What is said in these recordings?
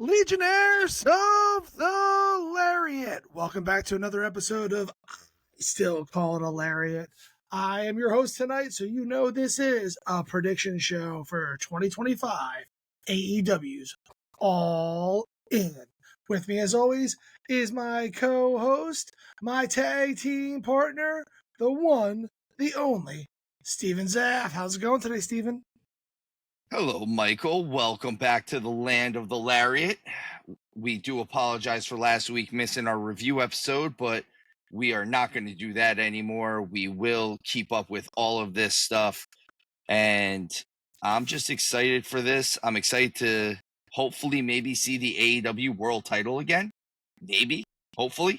Legionnaires of the Lariat. Welcome back to another episode of I Still Call It a Lariat. I am your host tonight, so you know this is a prediction show for 2025 AEW's All In. With me, as always, is my co-host, my tag team partner, the one, the only, Stevezapf. How's it going today, Steven? Hello, Michael. Welcome back to the land of the Lariat. We do apologize for last week missing our review episode, but we are not going to do that anymore. We will keep up with all of this stuff, and I'm just excited for this. I'm excited to hopefully maybe see the AEW World Title again. Maybe, hopefully.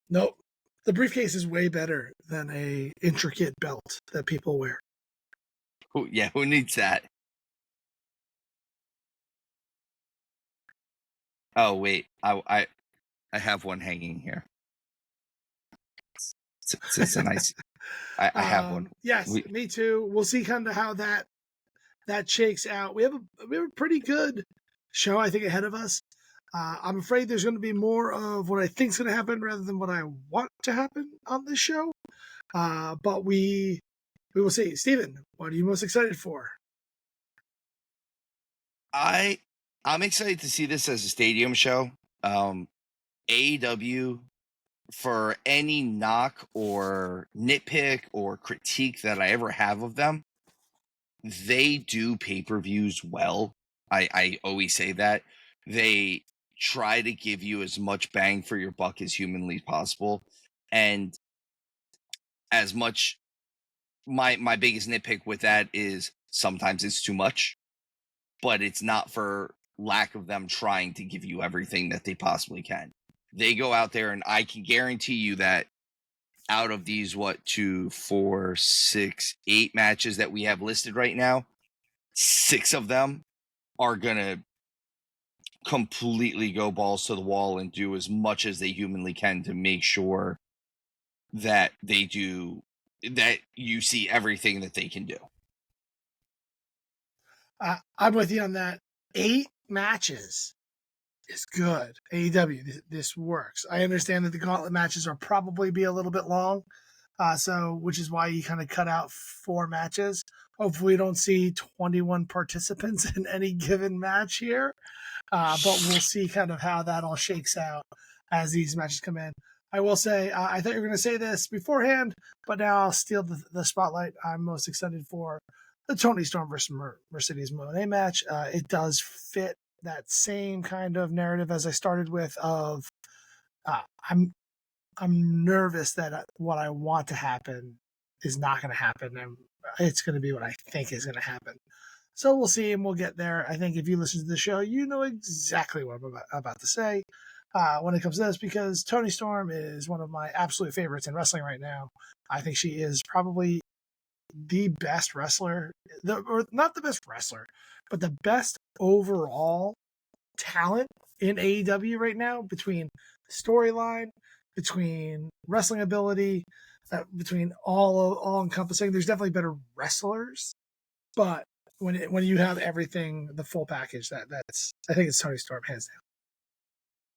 Nope. The briefcase is way better than a intricate belt that people wear. Who needs that? Oh wait, I have one hanging here. It's a nice. I have one. Yes, me too. We'll see kind of how that shakes out. We have a pretty good show, I think, ahead of us. I'm afraid there's going to be more of what I think is going to happen rather than what I want to happen on this show. But we will see. Steven, what are you most excited for? I'm excited to see this as a stadium show. AEW, for any knock or nitpick or critique that I ever have of them, they do pay-per-views well. I always say that. They try to give you as much bang for your buck as humanly possible. And as much, my biggest nitpick with that is sometimes it's too much, but it's not for lack of them trying to give you everything that they possibly can. They go out there, and I can guarantee you that out of these, 2, 4, 6, 8 matches that we have listed right now, 6 of them are going to completely go balls to the wall and do as much as they humanly can to make sure that that you see everything that they can do. I'm with you on that. 8 matches is good. AEW, this works. I understand that the gauntlet matches are probably be a little bit long, which is why you kind of cut out 4 matches. Hopefully, we don't see 21 participants in any given match here, but we'll see kind of how that all shakes out as these matches come in. I will say, I thought you were going to say this beforehand, but now I'll steal the spotlight. I'm most excited for the Toni Storm versus Mercedes Moné match. It does fit that same kind of narrative as I started with of I'm nervous that what I want to happen is not going to happen, and it's going to be what I think is going to happen. So we'll see, and we'll get there. I think if you listen to the show, you know exactly what I'm about to say when it comes to this, because Toni Storm is one of my absolute favorites in wrestling right now. I think she is probably the best wrestler, or not the best wrestler, but the best overall talent in AEW right now, between storyline, between wrestling ability, between all encompassing. There's definitely better wrestlers, but when you have everything, the full package, that's I think it's Toni Storm hands down.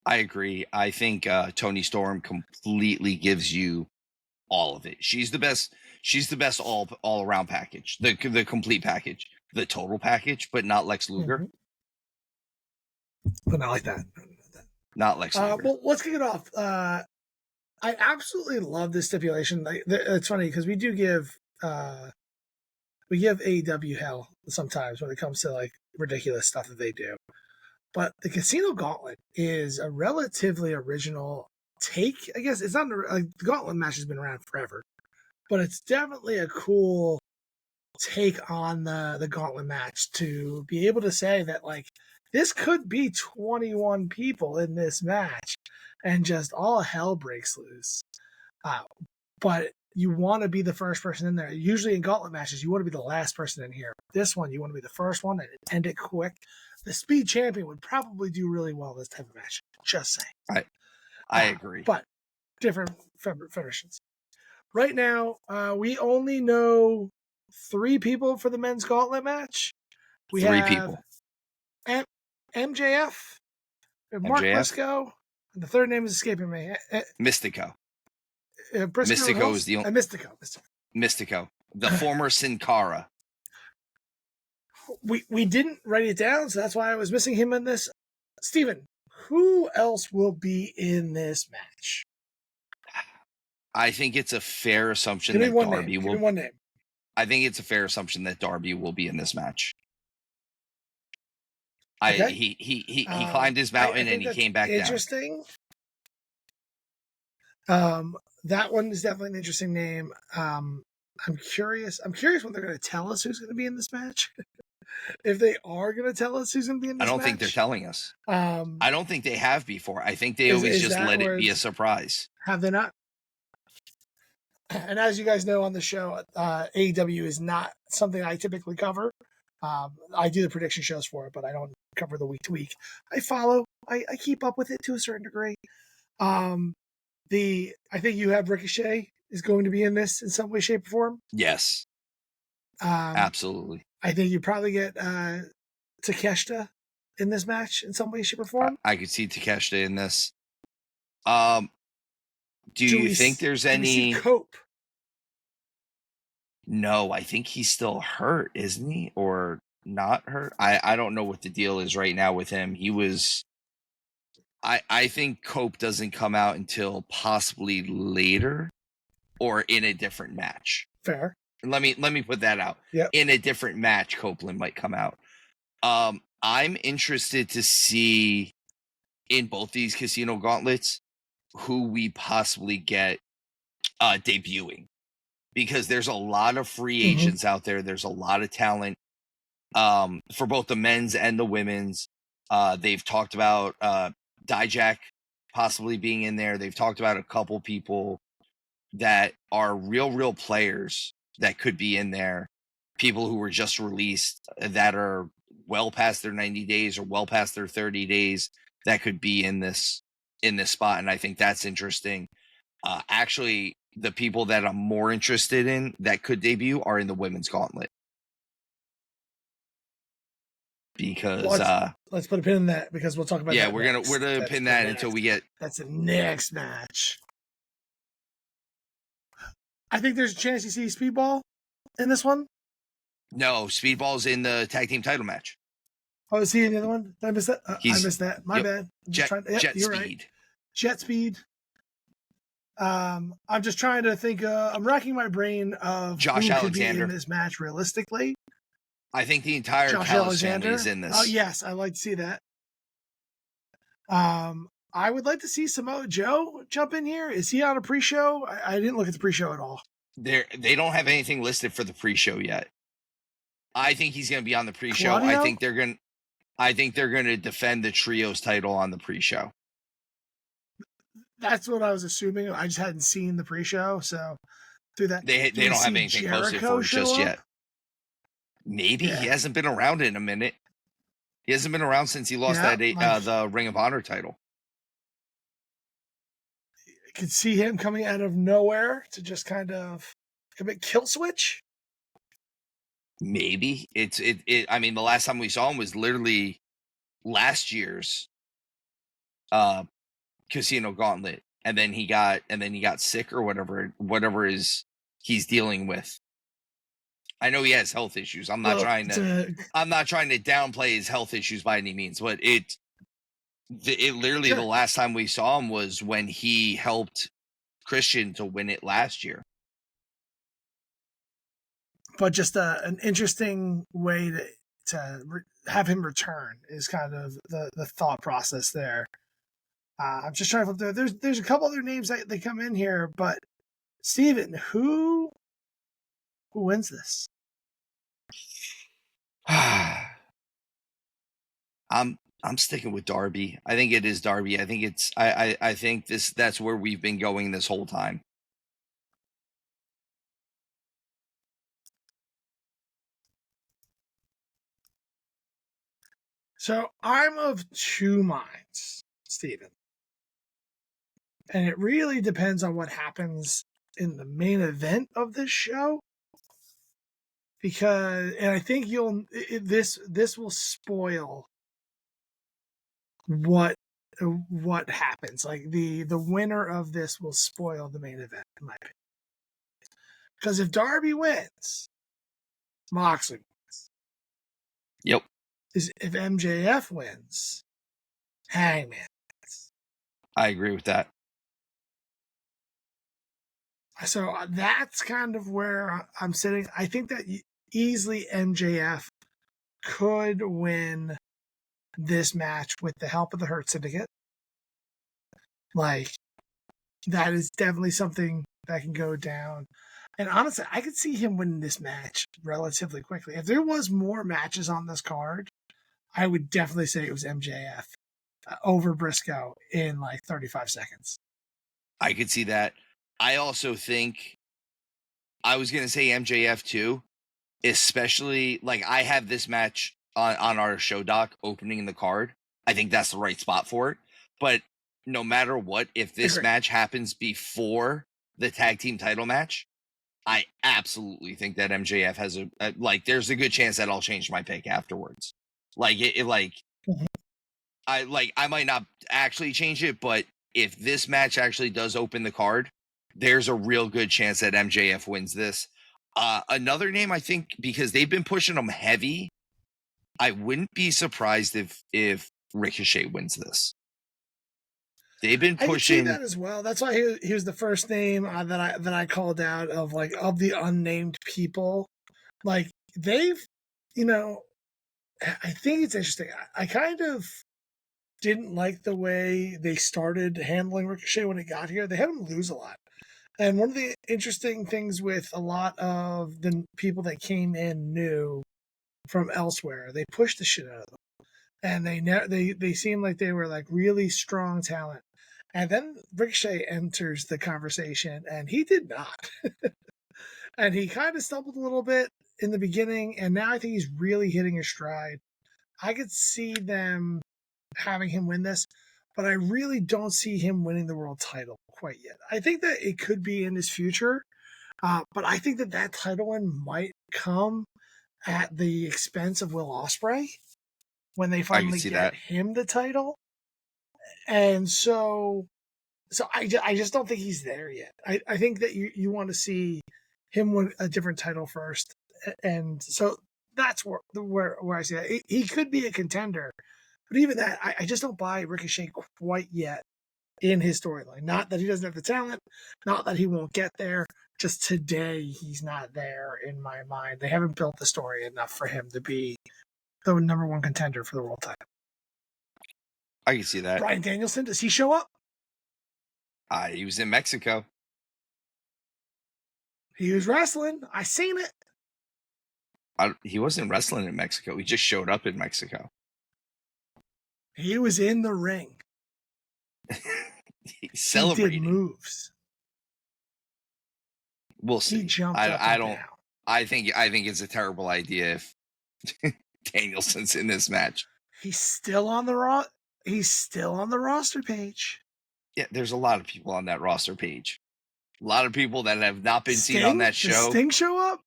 I agree. I think Toni Storm completely gives you all of it. She's the best. She's the best all around package, the complete package, the total package, but not Lex Luger. Mm-hmm. But not like that. Not Lex Luger. Well, let's kick it off. I absolutely love this stipulation. It's funny because we give AEW hell sometimes when it comes to like ridiculous stuff that they do. But the Casino Gauntlet is a relatively original take. I guess it's not the Gauntlet match has been around forever, but it's definitely a cool take on the Gauntlet match to be able to say that like this could be 21 people in this match and just all hell breaks loose. But you want to be the first person in there. Usually in Gauntlet matches, you want to be the last person in here. This one, you want to be the first one and end it quick. The Speed Champion would probably do really well in this type of match. Just saying. I agree. But different federations. Right now, we only know 3 people for the men's Gauntlet match. We 3 people. MJF, Mark MJF, Briscoe, and the third name is escaping me. Mystico. Briscoe Mystico is the only Mystico. Mystico, the former Sin Cara. We didn't write it down, so that's why I was missing him in this. Steven, who else will be in this match? I think it's a fair assumption Give me that one Darby name. will. Give me one name. I think it's a fair assumption that Darby will be in this match. Okay. He climbed his mountain and he came back interesting. That one is definitely an interesting name. I'm curious. I'm curious what they're going to tell us who's going to be in this match. If they are going to tell us who's going to be in this match. I don't think they're telling us. I don't think they have before. I think they always just let it be a surprise. Have they not? And as you guys know on the show, AEW is not something I typically cover. I do the prediction shows for it, but I don't cover the week to week. I follow. I keep up with it to a certain degree. I think you have Ricochet is going to be in this in some way, shape, or form. Yes. Absolutely. I think you probably get Takeshita in this match in some way, shape, or form. I could see Takeshita in this. Do you think there's any Cope? No, I think he's still hurt, isn't he? Or not hurt? I don't know what the deal is right now with him. He was I think Cope doesn't come out until possibly later or in a different match. Fair. Let me put that out. Yep. In a different match, Copeland might come out. I'm interested to see in both these Casino Gauntlets who we possibly get debuting, because there's a lot of free agents out there. There's a lot of talent for both the men's and the women's. They've talked about Dijak possibly being in there. They've talked about a couple people that are real players that could be in there. People who were just released that are well past their 90 days or well past their 30 days that could be in this spot. And I think that's interesting. Actually, the people that I'm more interested in that could debut are in the women's gauntlet. Because let's put a pin in that, because we'll talk about that. We're gonna pin that until we get. That's the next match. I think there's a chance you see Speedball in this one. No, Speedball's in the tag team title match. Oh, is he in the other one? Did I miss that? I missed that. My bad. Jet Speed. Right. Jet Speed. I'm just trying to think. I'm racking my brain of Josh who Alexander could be in this match realistically. I think the entire Callis family is in this. Oh yes, I'd like to see that. I would like to see Samoa Joe jump in here. Is he on a pre-show? I didn't look at the pre-show at all. They don't have anything listed for the pre-show yet. I think he's going to be on the pre-show. Claudio? I think they're going to defend the trios title on the pre-show. That's what I was assuming. I just hadn't seen the pre-show, so through that they don't have anything posted for it just yet. Maybe he hasn't been around in a minute. He hasn't been around since he lost the Ring of Honor title. I could see him coming out of nowhere to just kind of commit kill switch. Maybe I mean, the last time we saw him was literally last year's Casino Gauntlet, and then he got sick or whatever he's dealing with. I know he has health issues. I'm not trying to downplay his health issues by any means, but it literally the last time we saw him was when he helped Christian to win it last year. But just an interesting way to have him return is kind of the thought process there. I'm just trying to flip through. There's a couple other names that they come in here, but Steven, who wins this? I'm sticking with Darby. I think it is Darby. I think it's I think that's where we've been going this whole time. So I'm of two minds, Steven. And it really depends on what happens in the main event of this show. And I think this will spoil what happens. Like the winner of this will spoil the main event, in my opinion. Because if Darby wins, Moxley wins. Yep. If MJF wins, Hangman wins. I agree with that. So that's kind of where I'm sitting. I think that easily MJF could win this match with the help of the Hurt Syndicate. Like, that is definitely something that can go down. And honestly, I could see him winning this match relatively quickly. If there was more matches on this card, I would definitely say it was MJF over Briscoe in like 35 seconds. I could see that. I also think I was going to say MJF too, especially like I have this match on our show doc opening the card. I think that's the right spot for it. But no matter what, if this match happens before the tag team title match, I absolutely think that MJF has there's a good chance that I'll change my pick afterwards. I might not actually change it, but if this match actually does open the card, there's a real good chance that MJF wins this. Another name, I think, because they've been pushing him heavy, I wouldn't be surprised if Ricochet wins this. They've been pushing. I can see that as well. That's why he was the first name that I called out of the unnamed people. Like they've, I think it's interesting. I kind of didn't like the way they started handling Ricochet when it got here. They had him lose a lot. And one of the interesting things with a lot of the people that came in new from elsewhere, they pushed the shit out of them. And they seemed like they were like really strong talent. And then Ricochet enters the conversation, and he did not. And he kind of stumbled a little bit in the beginning, and now I think he's really hitting his stride. I could see them having him win this, but I really don't see him winning the world title quite yet. I think that it could be in his future, but I think that title win might come at the expense of Will Ospreay when they finally get him the title. And so I just don't think he's there yet. I think that you want to see him win a different title first. And so that's where I see that. He could be a contender, but even that, I just don't buy Ricochet quite yet in his storyline. Not that he doesn't have the talent, not that he won't get there. Just today, he's not there in my mind. They haven't built the story enough for him to be the number one contender for the world title. I can see that. Bryan Danielson, does he show up? He was in Mexico. He was wrestling. I seen it. He wasn't wrestling in Mexico. He just showed up in Mexico. He was in the ring. He's celebrating. He did moves. We'll see. He jumped up and down. I think it's a terrible idea if Danielson's in this match. He's still on the roster page. Yeah, there's a lot of people on that roster page. A lot of people that have not been seen on that show. Does Sting show up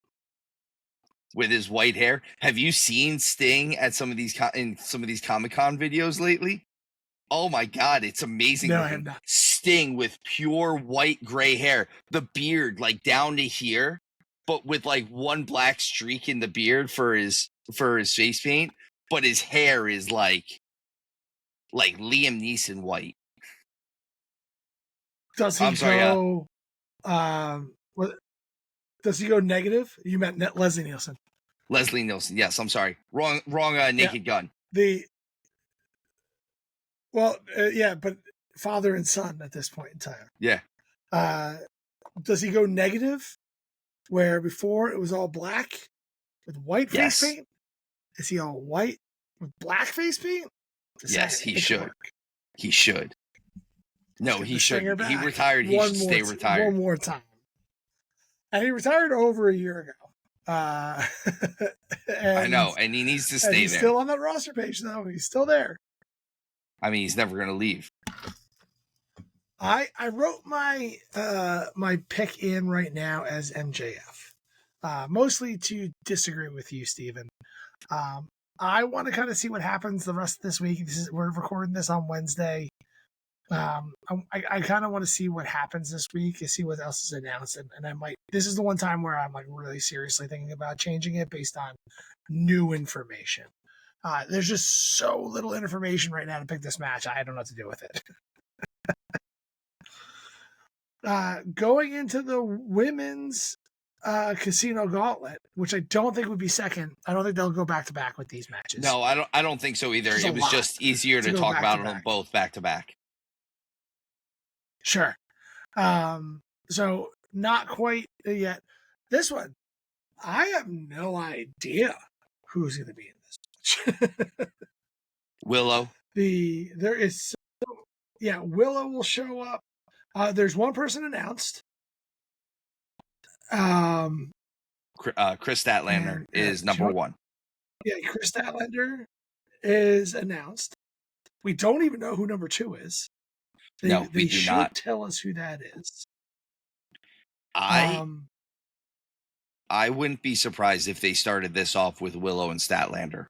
with his white hair? Have you seen Sting at some of these Comic-Con videos lately? Oh my God, it's amazing. No, I have not. Sting with pure white gray hair, the beard like down to here, but with like one black streak in the beard for his face paint, but his hair is like Liam Neeson white. Does he go? Does he go negative? You meant Leslie Nielsen. Leslie Nielsen. Yes, I'm sorry. Wrong. Naked Gun. But father and son at this point in time. Yeah. Does he go negative? Where before it was all black with white face paint? Is he all white with black face paint? Yes, he should. He should. No, he should. He retired. He should stay retired. One more time. And he retired over a year ago. I know, and he needs to stay he's there. Still on that roster page, though. He's still there. I mean, he's never going to leave. I wrote my my pick in right now as MJF, mostly to disagree with you, Steven. I want to kind of see what happens the rest of this week. We're recording this on Wednesday. I kind of want to see what happens this week and see what else is announced. And I might, this is the one time where I'm like really seriously thinking about changing it based on new information. There's just so little information right now to pick this match. I don't know what to do with it. Going into the women's Casino Gauntlet, which I don't think would be second. I don't think they'll go back to back with these matches. No, I don't think so either. It was just easier to talk about them both back to back. Sure. So not quite yet. This one, I have no idea who's going to be in this match. Willow. Willow will show up. There's one person announced. Chris Statlander is number one. Yeah, Chris Statlander is announced. We don't even know who number 2 is. They should not tell us who that is. I wouldn't be surprised if they started this off with Willow and Statlander.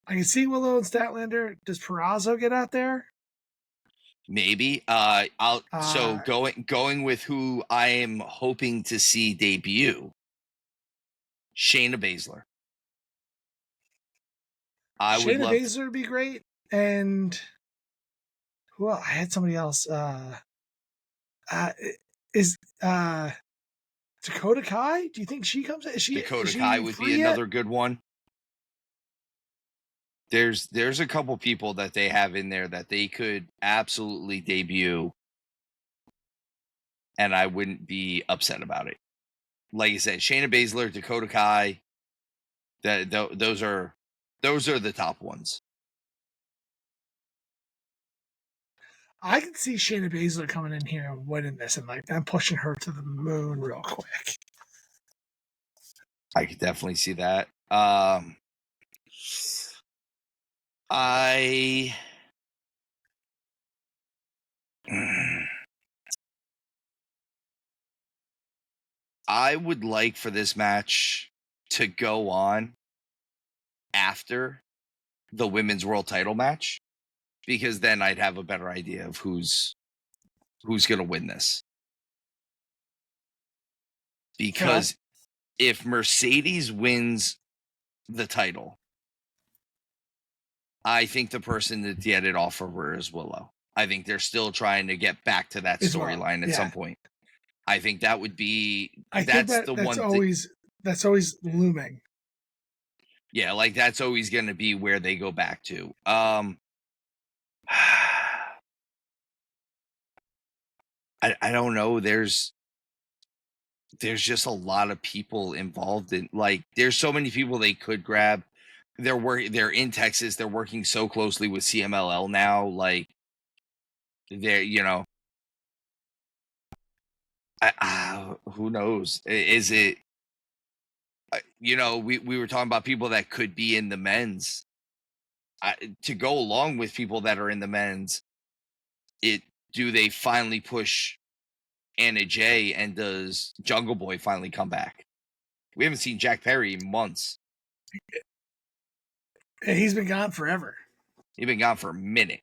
I can see Willow and Statlander. Does Purrazzo get out there? Maybe. So going with who I am hoping to see debut, Shayna Baszler. Shayna Baszler would be great. And I had somebody else. Is Dakota Kai? Do you think she comes? Dakota Kai would be another good one. There's a couple people that they have in there that they could absolutely debut, and I wouldn't be upset about it. Like I said, Shayna Baszler, Dakota Kai, those are the top ones. I can see Shayna Baszler coming in here and winning this, and I'm pushing her to the moon real quick. I could definitely see that. I would like for this match to go on after the women's world title match, because then I'd have a better idea of who's going to win this. Because if Mercedes wins the title, I think the person to get it off of her is Willow. I think they're still trying to get back to that storyline at some point. I think that would be. That's always looming. Yeah, like that's always going to be where they go back to. I don't know. There's just a lot of people involved in. Like, there's so many people they could grab. They're in Texas. They're working so closely with CMLL now. Like, who knows? Is it? We were talking about people that could be in the men's. To go along with people that are in the men's, do they finally push Anna Jay, and does Jungle Boy finally come back? We haven't seen Jack Perry in months. He's been gone forever. He's been gone for a minute.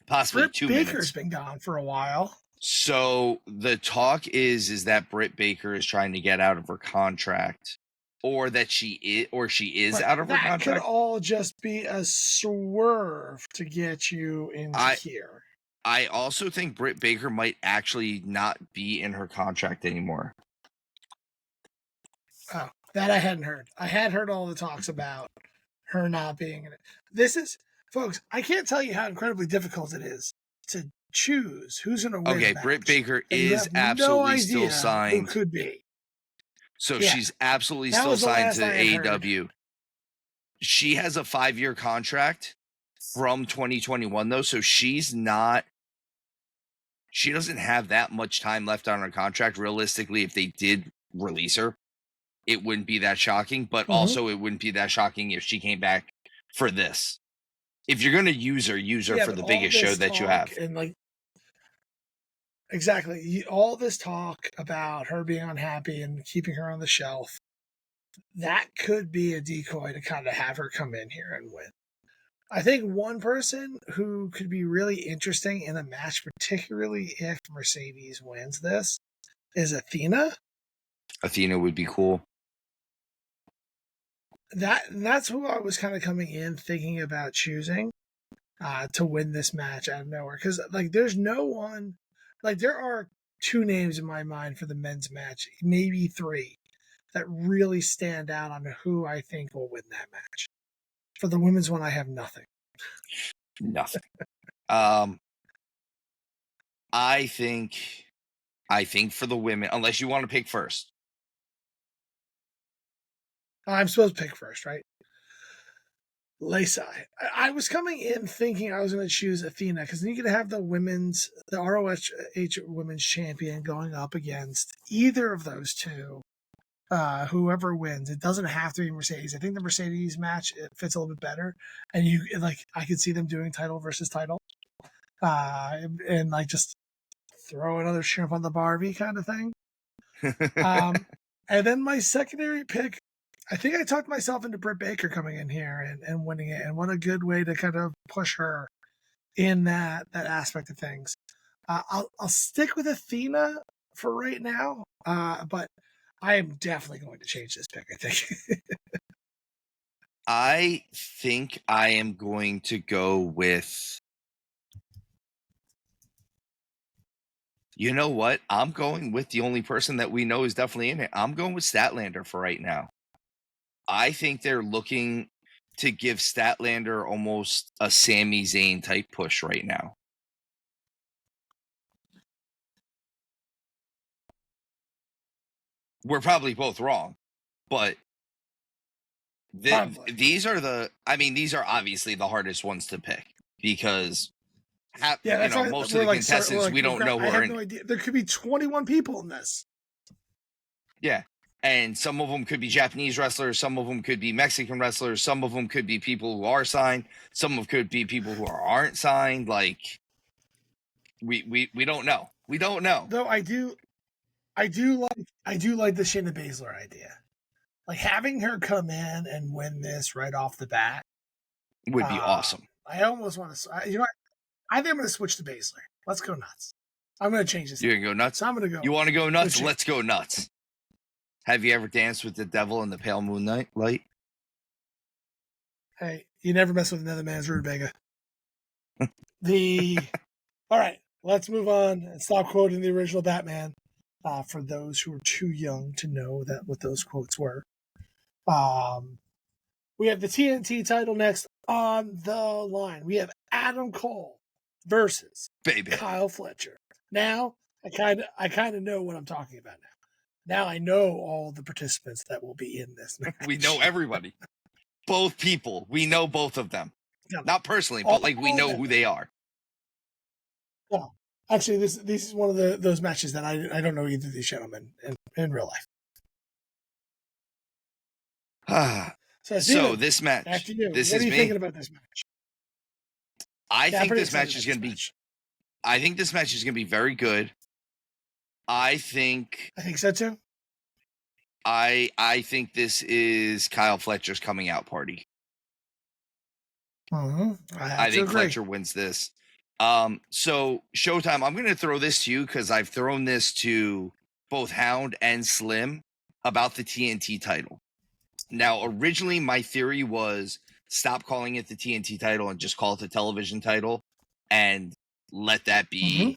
Possibly Britt 2 Baker's minutes. Baker's been gone for a while. So the talk is that Britt Baker is trying to get out of her contract, or that she is out of her contract. That could all just be a swerve to get you into here. I also think Britt Baker might actually not be in her contract anymore. Oh, that I hadn't heard. I had heard all the talks about her not being in it. This is, folks, I can't tell you how incredibly difficult it is to choose who's going to win. Okay, Britt Baker is absolutely still signed. Who could be. So she's absolutely still signed to AEW. She has a 5-year contract from 2021, though, so she doesn't have that much time left on her contract. Realistically, if they did release her, it wouldn't be that shocking, but also it wouldn't be that shocking if she came back for this. If you're going to use her for the biggest show that you have. And exactly. All this talk about her being unhappy and keeping her on the shelf. that could be a decoy to kind of have her come in here and win. I think one person who could be really interesting in a match, particularly if Mercedes wins this, is Athena. Athena would be cool. That's who I was kind of coming in thinking about choosing to win this match out of nowhere. Because like, there's no one. Like, there are two names in my mind for the men's match, maybe three, that really stand out on who I think will win that match. For the women's one, I have nothing. Nothing. I think for the women, unless you want to pick first. I'm supposed to pick first, right? Lacey. I was coming in thinking I was going to choose Athena because then you could have the ROH women's champion going up against either of those two. Whoever wins, it doesn't have to be Mercedes. I think the Mercedes match it fits a little bit better, and I could see them doing title versus title, and like just throw another shrimp on the Barbie kind of thing. And then my secondary pick, I think I talked myself into Britt Baker coming in here and winning it, and what a good way to kind of push her in that aspect of things. I'll stick with Athena for right now, but I am definitely going to change this pick, I think. I think I am going to go with. You know what? I'm going with the only person that we know is definitely in it. I'm going with Statlander for right now. I think they're looking to give Statlander almost a Sami Zayn type push right now. We're probably both wrong, but these are obviously the hardest ones to pick because most of the contestants we don't know who are in. No idea. There could be 21 people in this. Yeah. And some of them could be Japanese wrestlers. Some of them could be Mexican wrestlers. Some of them could be people who are signed. Some of them could be people who aren't signed. Like, we don't know. We don't know. Though I do like the Shayna Baszler idea. Like, having her come in and win this right off the bat would be awesome. I almost want to. I think I'm going to switch to Baszler. Let's go nuts. I'm going to change this. You're going to go nuts? So I'm going to go. You want to go nuts? Let's go nuts. Have you ever danced with the devil in the pale moonlight light? Hey, you never mess with another man's rutabaga. All right, let's move on and stop quoting the original Batman. For those who are too young to know what those quotes were. We have the TNT title next on the line. We have Adam Cole versus Kyle Fletcher. Now, I kind of know what I'm talking about now. Now I know all the participants that will be in this match. We know everybody. Both people. We know both of them. Yeah. Not personally, but we know who they are. Yeah. Actually, this is one of those matches that I don't know either of these gentlemen in real life. So this match. After you. What are you thinking about this match? I think this match is going to be. I think this match is going to be very good. I think so too. I think this is Kyle Fletcher's coming out party. I think Fletcher wins this. So Showtime, I'm going to throw this to you because I've thrown this to both Hound and Slim about the TNT title. Now, originally my theory was stop calling it the TNT title and just call it the television title and let that be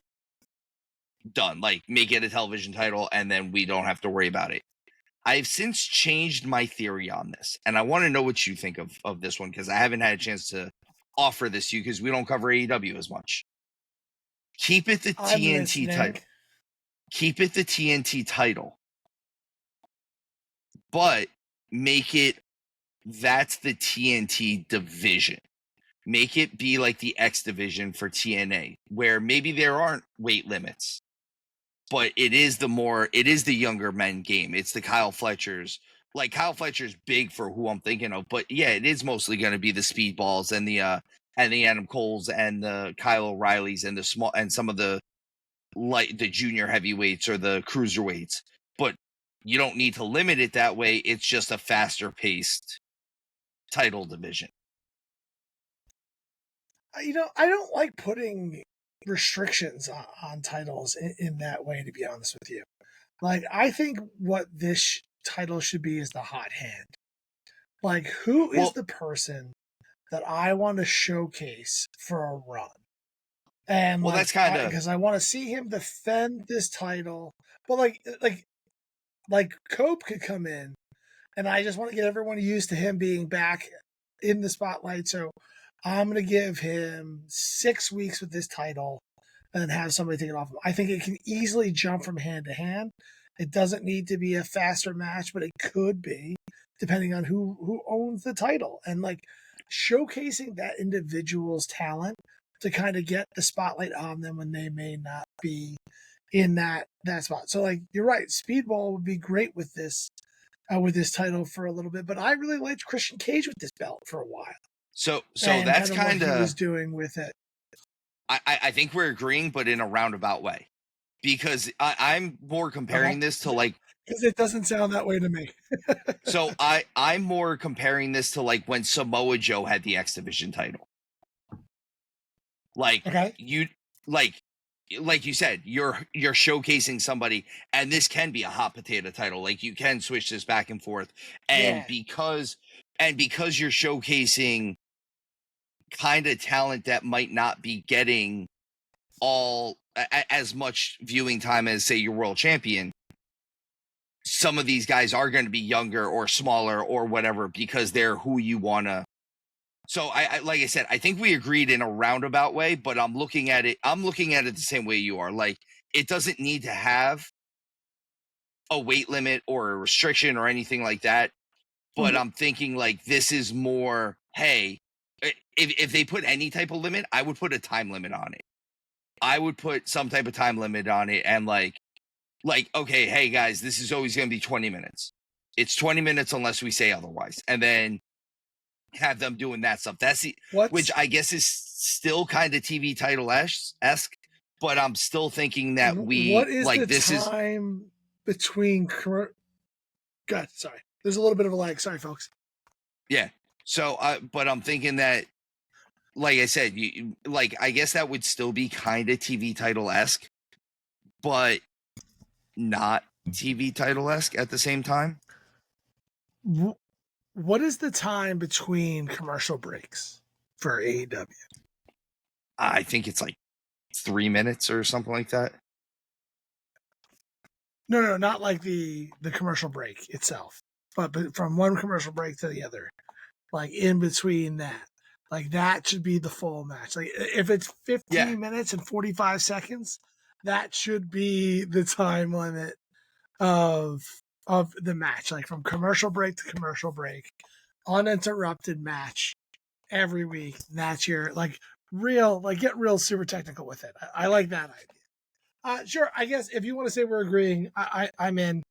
done. Like, make it a television title and then we don't have to worry about it. I've since changed my theory on this, and I want to know what you think of this one because I haven't had a chance to offer this to you because we don't cover AEW as much. Keep it the TNT title. Keep it the TNT title. But make it that's the TNT division. Make it be like the X division for TNA, where maybe there aren't weight limits. But it is the younger men game. It's the Kyle Fletchers. Like, Kyle Fletcher's big for who I'm thinking of, but yeah, it is mostly going to be the Speedballs and the Adam Coles and the Kyle O'Reillys and the small and some of the junior heavyweights or the cruiserweights. But you don't need to limit it that way. It's just a faster paced title division. I don't like putting restrictions on titles in that way, to be honest with you. Like, I think what this title should be is the hot hand. Like, who is the person that I want to showcase for a run? And well, like, that's kind of because I want to see him defend this title. But like Cope could come in, and I just want to get everyone used to him being back in the spotlight. So I'm going to give him 6 weeks with this title, and then have somebody take it off him. I think it can easily jump from hand to hand. It doesn't need to be a faster match, but it could be, depending on who owns the title, and like showcasing that individual's talent to kind of get the spotlight on them when they may not be in that spot. So like you're right, Speedball would be great with this title for a little bit, but I really liked Christian Cage with this belt for a while. so And that's kind of what he kind was of doing with it. I think we're agreeing, but in a roundabout way, because I'm more comparing this to like, because it doesn't sound that way to me. so I'm more comparing this to like when Samoa Joe had the X Division title. Like Okay. you like you said, you're showcasing somebody, and this can be a hot potato title. Like you can switch this back and forth, and because you're showcasing kind of talent that might not be getting as much viewing time as say your world champion, some of these guys are going to be younger or smaller or whatever because they're who you want to. So I like I said, I think we agreed in a roundabout way, but I'm looking at it the same way you are. Like, it doesn't need to have a weight limit or a restriction or anything like that. But I'm thinking like this is more, hey, if they put any type of limit, I would put a time limit on it. I would put some type of time limit on it, and like, okay, hey guys, this is always going to be 20 minutes. It's 20 minutes unless we say otherwise. And then have them doing that stuff. That's which I guess is still kind of TV title esque, but I'm still thinking that what is like the this time between God, sorry. There's a little bit of a lag. Sorry, folks. Yeah. So but I'm thinking that, like I said, like I guess that would still be kind of TV title esque, but not TV title esque at the same time. What is the time between commercial breaks for AEW? I think it's like 3 minutes or something like that. No, not like the commercial break itself, but from one commercial break to the other, like in between that, like that should be the full match. Like if it's 15 minutes and 45 seconds, that should be the time limit of the match. Like from commercial break to commercial break, uninterrupted match every week. That's your like real, like get real super technical with it. I like that idea. Sure, I guess if you want to say we're agreeing, I'm in.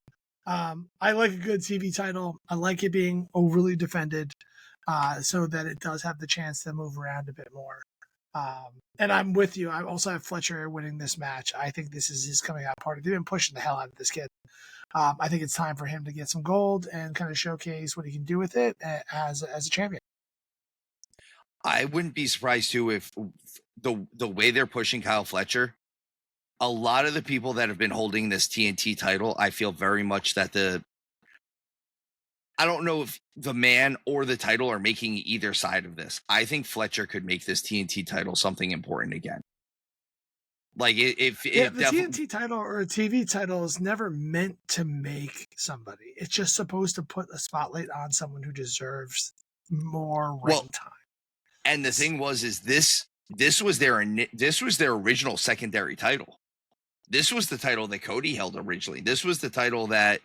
I like a good TV title. I like it being overly defended, so that it does have the chance to move around a bit more. And I'm with you. I also have Fletcher winning this match. I think this is his coming out party. They've been pushing the hell out of this kid. I think it's time for him to get some gold and kind of showcase what he can do with it as a champion. I wouldn't be surprised too if the way they're pushing Kyle Fletcher, a lot of the people that have been holding this TNT title, I feel very much that I don't know if the man or the title are making either side of this. I think Fletcher could make this TNT title something important again. Like the TNT title or a TV title is never meant to make somebody. It's just supposed to put a spotlight on someone who deserves more ring time. And the thing is this was their original secondary title. This was the title that Cody held originally. This was the title that,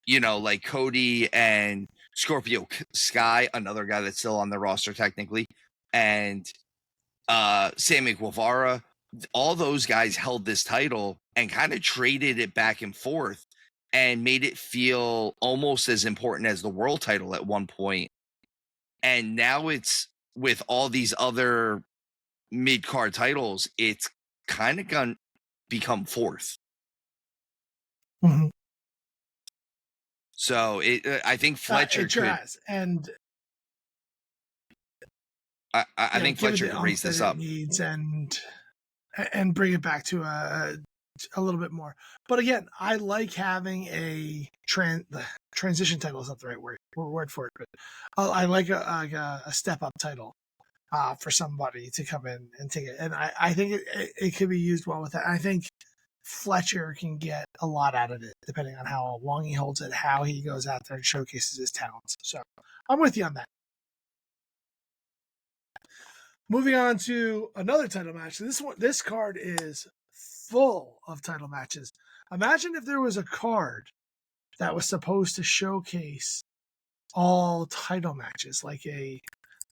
like Cody and Scorpio Sky, another guy that's still on the roster technically, and Sammy Guevara, all those guys held this title and kind of traded it back and forth and made it feel almost as important as the world title at one point. And now it's with all these other mid-card titles, it's kind of gonna become fourth. Mm-hmm. So I think Fletcher it sure could. has. And I think give it Fletcher the could oomph raise that this it up. needs and bring it back to a little bit more. But again, I like having a transition title is not the right word for it, but I like a step up title for somebody to come in and take it. And I think it could be used well with that. I think Fletcher can get a lot out of it, depending on how long he holds it, how he goes out there and showcases his talents. So I'm with you on that. Moving on to another title match. This card is full of title matches. Imagine if there was a card that was supposed to showcase all title matches, like a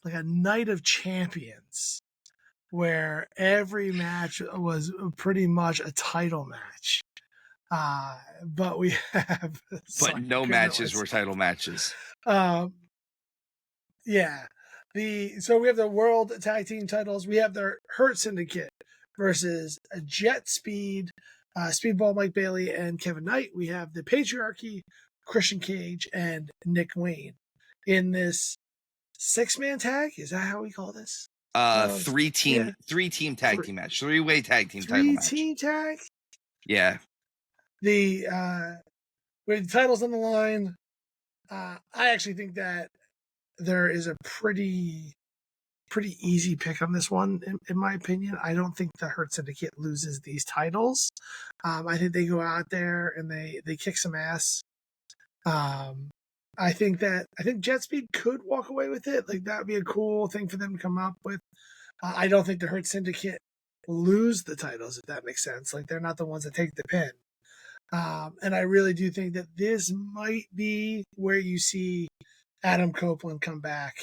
Night of Champions, where every match was pretty much a title match. But we have But no matches were title matches. Yeah. So we have the World Tag Team titles. We have the Hurt Syndicate versus Jet Speed, Speedball Mike Bailey, and Kevin Knight. We have the Patriarchy, Christian Cage, and Nick Wayne in this 6-man tag. Is that how we call this? Three team tag team match, 3-way tag team title match. 3-team tag. Yeah. With the titles on the line, I actually think that there is a pretty easy pick on this one, in my opinion. I don't think the Hurt Syndicate loses these titles. I think they go out there and they kick some ass. I think Jet Speed could walk away with it. Like, that would be a cool thing for them to come up with. I don't think the Hurt Syndicate lose the titles, if that makes sense. Like, they're not the ones that take the pin. And I really do think that this might be where you see Adam Copeland come back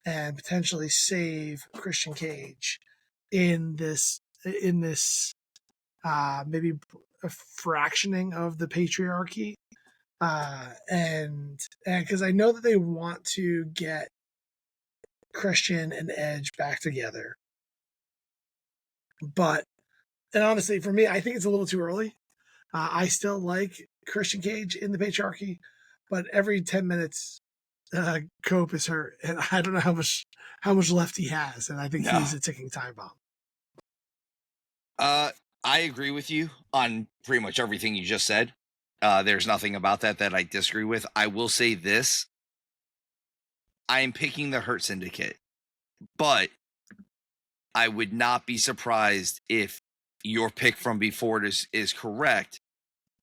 and potentially save Christian Cage in this maybe a fractioning of the patriarchy, and because I know that they want to get Christian and Edge back together, and honestly, for me, I think it's a little too early. I still like Christian Cage in the patriarchy, but every 10 minutes Cope is hurt, and I don't know how much left he has, and I think he's a ticking time bomb. I agree with you on pretty much everything you just said. There's nothing about that I disagree with. I will say this: I am picking the Hurt Syndicate, but I would not be surprised if your pick from before is correct.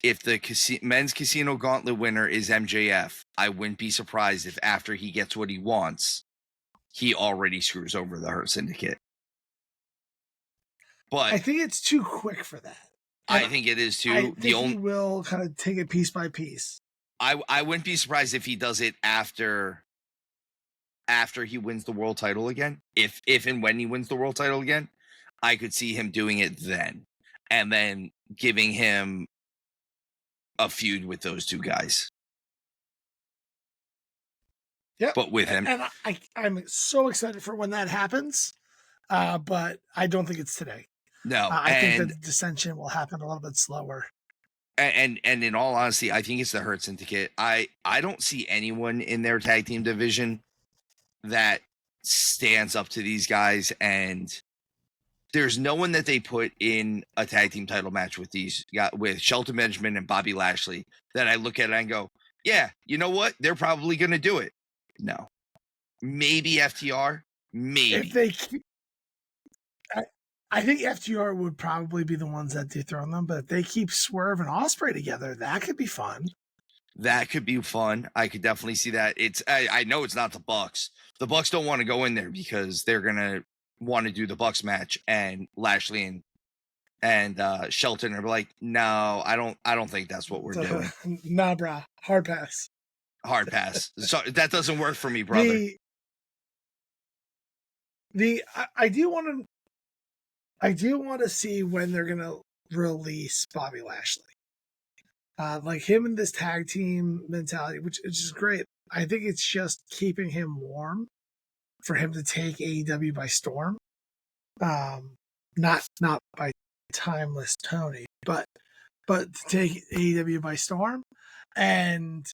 If the men's Casino Gauntlet winner is MJF, I wouldn't be surprised if after he gets what he wants, he already screws over the Hurt Syndicate. But I think it's too quick for that. I think it is too. I think he will kind of take it piece by piece. I wouldn't be surprised if he does it after he wins the world title again. If and when he wins the world title again, I could see him doing it then, and then giving him a feud with those two guys. Yeah, but with him, and I'm so excited for when that happens. But I don't think it's today. No, I think the dissension will happen a little bit slower. And in all honesty, I think it's the Hurt Syndicate. I don't see anyone in their tag team division that stands up to these guys, and there's no one that they put in a tag team title match with Shelton Benjamin and Bobby Lashley that I look at it and go, yeah, you know what? They're probably going to do it. No. Maybe FTR. Maybe. If they I think FTR would probably be the ones that dethrone them, but if they keep Swerve and Ospreay together, that could be fun. That could be fun. I could definitely see that. I know it's not the Bucks. The Bucks don't want to go in there because they're gonna want to do the Bucks match, and Lashley and Shelton are like, no, I don't think that's what we're doing. Nah, brah. Hard pass. Hard pass. So that doesn't work for me, brother. I do want to see when they're gonna release Bobby Lashley. Like him in this tag team mentality, which is just great. I think it's just keeping him warm for him to take AEW by storm. Not by Timeless Tony, but to take AEW by storm. And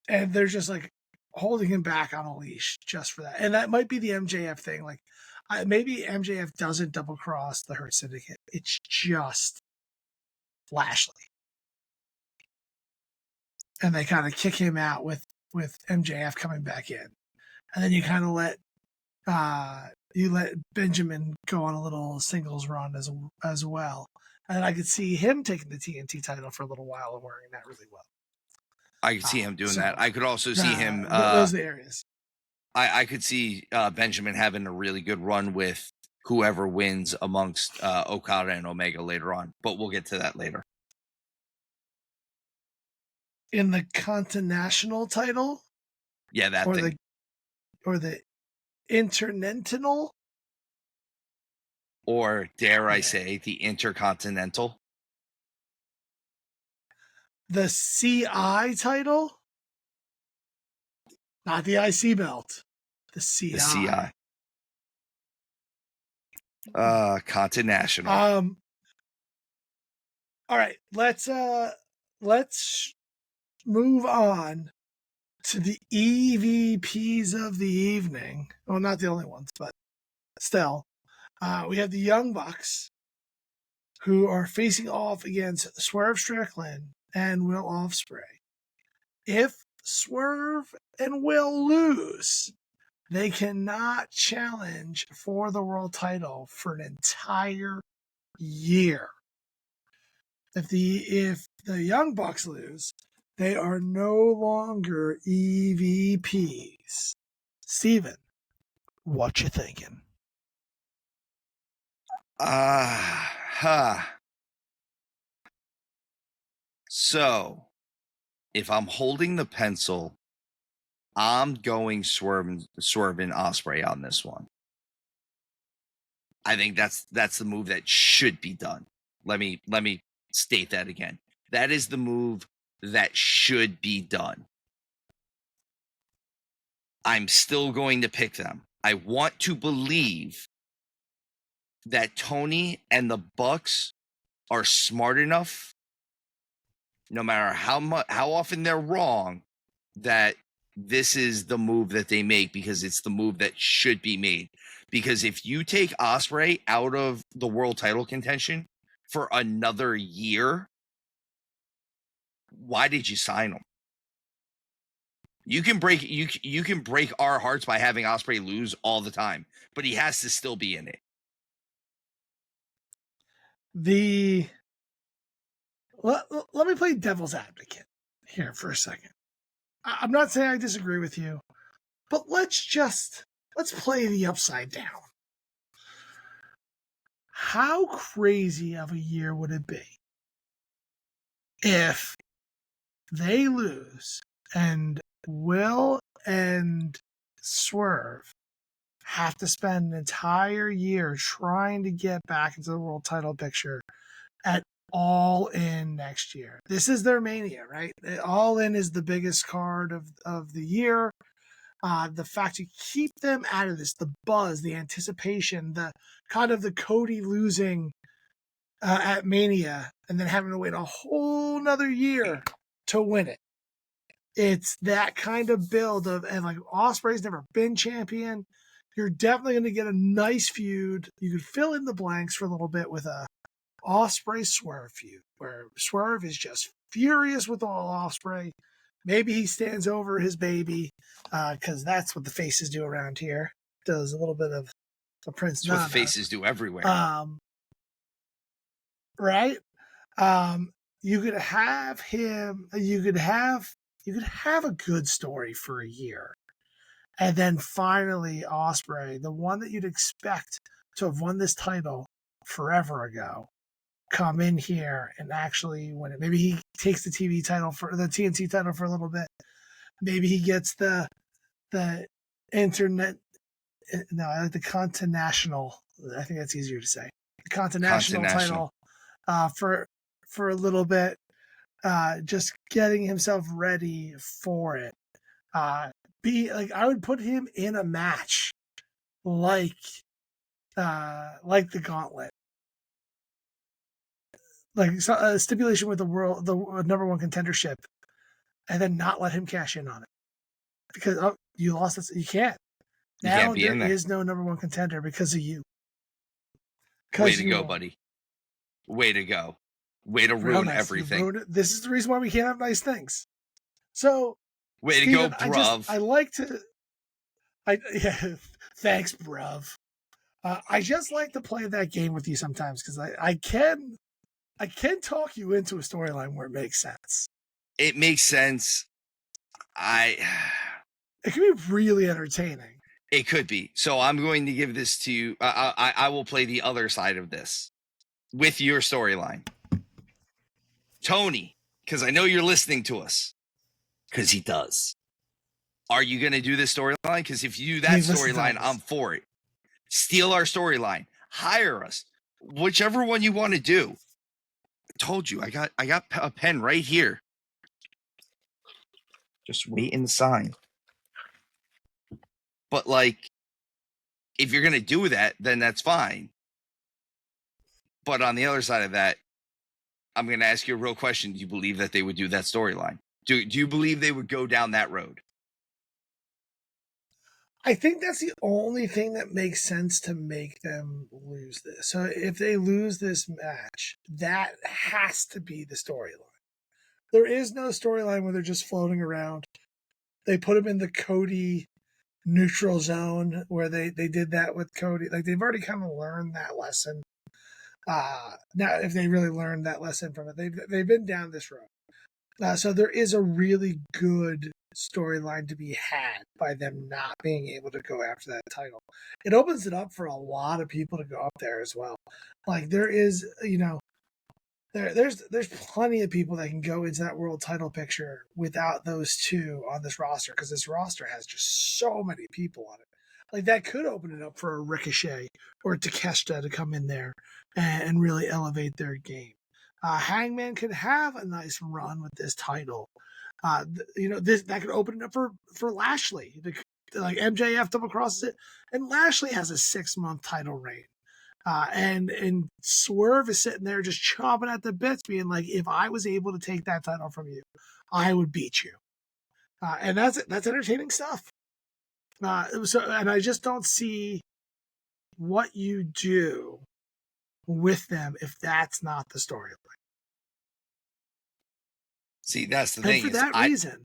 and they're just like holding him back on a leash just for that. And that might be the MJF thing. Like maybe MJF doesn't double cross the Hurt Syndicate. It's just Lashley, and they kind of kick him out with MJF coming back in, and then you kind of let Benjamin go on a little singles run as well. And I could see him taking the TNT title for a little while and wearing that really well. I could see him doing that. I could also see him. Those are the areas. I could see Benjamin having a really good run with whoever wins amongst Okada and Omega later on. But we'll get to that later. In the Continental title? Yeah, that thing. Or the Intercontinental? Or dare I say, the Intercontinental? The CI title? Not the IC belt. The CI. The CI. Continental. All right, let's move on to the EVPs of the evening. Well, not the only ones, but still. We have the Young Bucks, who are facing off against Swerve Strickland and Will Ospreay. If Swerve and Will lose, they cannot challenge for the world title for an entire year. If the Young Bucks lose, they are no longer EVPs. Steven, what you thinking? So, if I'm holding the pencil, I'm going Swerve and Ospreay on this one. I think that's the move that should be done. Let me state that again. That is the move that should be done. I'm still going to pick them. I want to believe that Tony and the Bucks are smart enough, no matter how often they're wrong, that this is the move that they make because it's the move that should be made. Because if you take Ospreay out of the world title contention for another year, why did you sign him? You can break our hearts by having Ospreay lose all the time, but he has to still be in it. Let me play devil's advocate here for a second. I'm not saying I disagree with you, but let's play the upside down. How crazy of a year would it be if they lose and Will and Swerve have to spend an entire year trying to get back into the world title picture at All In next year? This is their Mania, right? All In is the biggest card of the year. The fact to keep them out of this, the buzz, the anticipation, the kind of the Cody losing at Mania and then having to wait a whole nother year to win it. It's that kind of build and like Ospreay's never been champion. You're definitely going to get a nice feud. You could fill in the blanks for a little bit with a Ospreay Swerve feud where Swerve is just furious with all Ospreay. Maybe he stands over his baby because that's what the faces do around here. Does a little bit of a Prince Nana. That's what faces do everywhere. Right? You could have him. You could have a good story for a year, and then finally Ospreay, the one that you'd expect to have won this title forever ago, come in here and actually win it. Maybe he takes the TNT title for a little bit. Maybe he gets the internet. No, I like the Continental. I think that's easier to say. The Continental title for a little bit. Just getting himself ready for it. I would put him in a match like the Gauntlet. Like a stipulation with the number one contendership and then not let him cash in on it because you lost this. You can't. You Now can't be there in there. is no number one contender because of you. Way to go, buddy. Way to go. Way to ruin everything. Ruined it. This is the reason why we can't have nice things. So, way Steven, to go, bruv. I like to. Yeah, thanks, bruv. I just like to play that game with you sometimes because I can talk you into a storyline where it makes sense. It makes sense. It can be really entertaining. It could be. So I'm going to give this to you. I will play the other side of this with your storyline. Tony, because I know you're listening to us. Because he does. Are you going to do this storyline? Because if you do that storyline, I'm for it. Steal our storyline. Hire us. Whichever one you want to do. I told you, I got a pen right here. Just wait and sign. But like, if you're going to do that, then that's fine. But on the other side of that, I'm going to ask you a real question. Do you believe that they would do that storyline? Do you believe they would go down that road? I think that's the only thing that makes sense to make them lose this. So if they lose this match, that has to be the storyline. There is no storyline where they're just floating around. They put them in the Cody neutral zone where they did that with Cody. Like they've already kind of learned that lesson. Now, if they really learned that lesson from it, they've been down this road. So there is a really good storyline to be had by them not being able to go after that title. It opens it up for a lot of people to go up there as well. Like there is, there's plenty of people that can go into that world title picture without those two on this roster because this roster has just so many people on it. Like that could open it up for a Ricochet or Takeshita to come in there and really elevate their game. Hangman could have a nice run with this title. This that could open it up for Lashley. Like MJF double crosses it, and Lashley has a 6-month title reign. And Swerve is sitting there just chomping at the bits, being like, "If I was able to take that title from you, I would beat you." And that's entertaining stuff. And I just don't see what you do with them if that's not the storyline. See, that's the thing. And for that reason,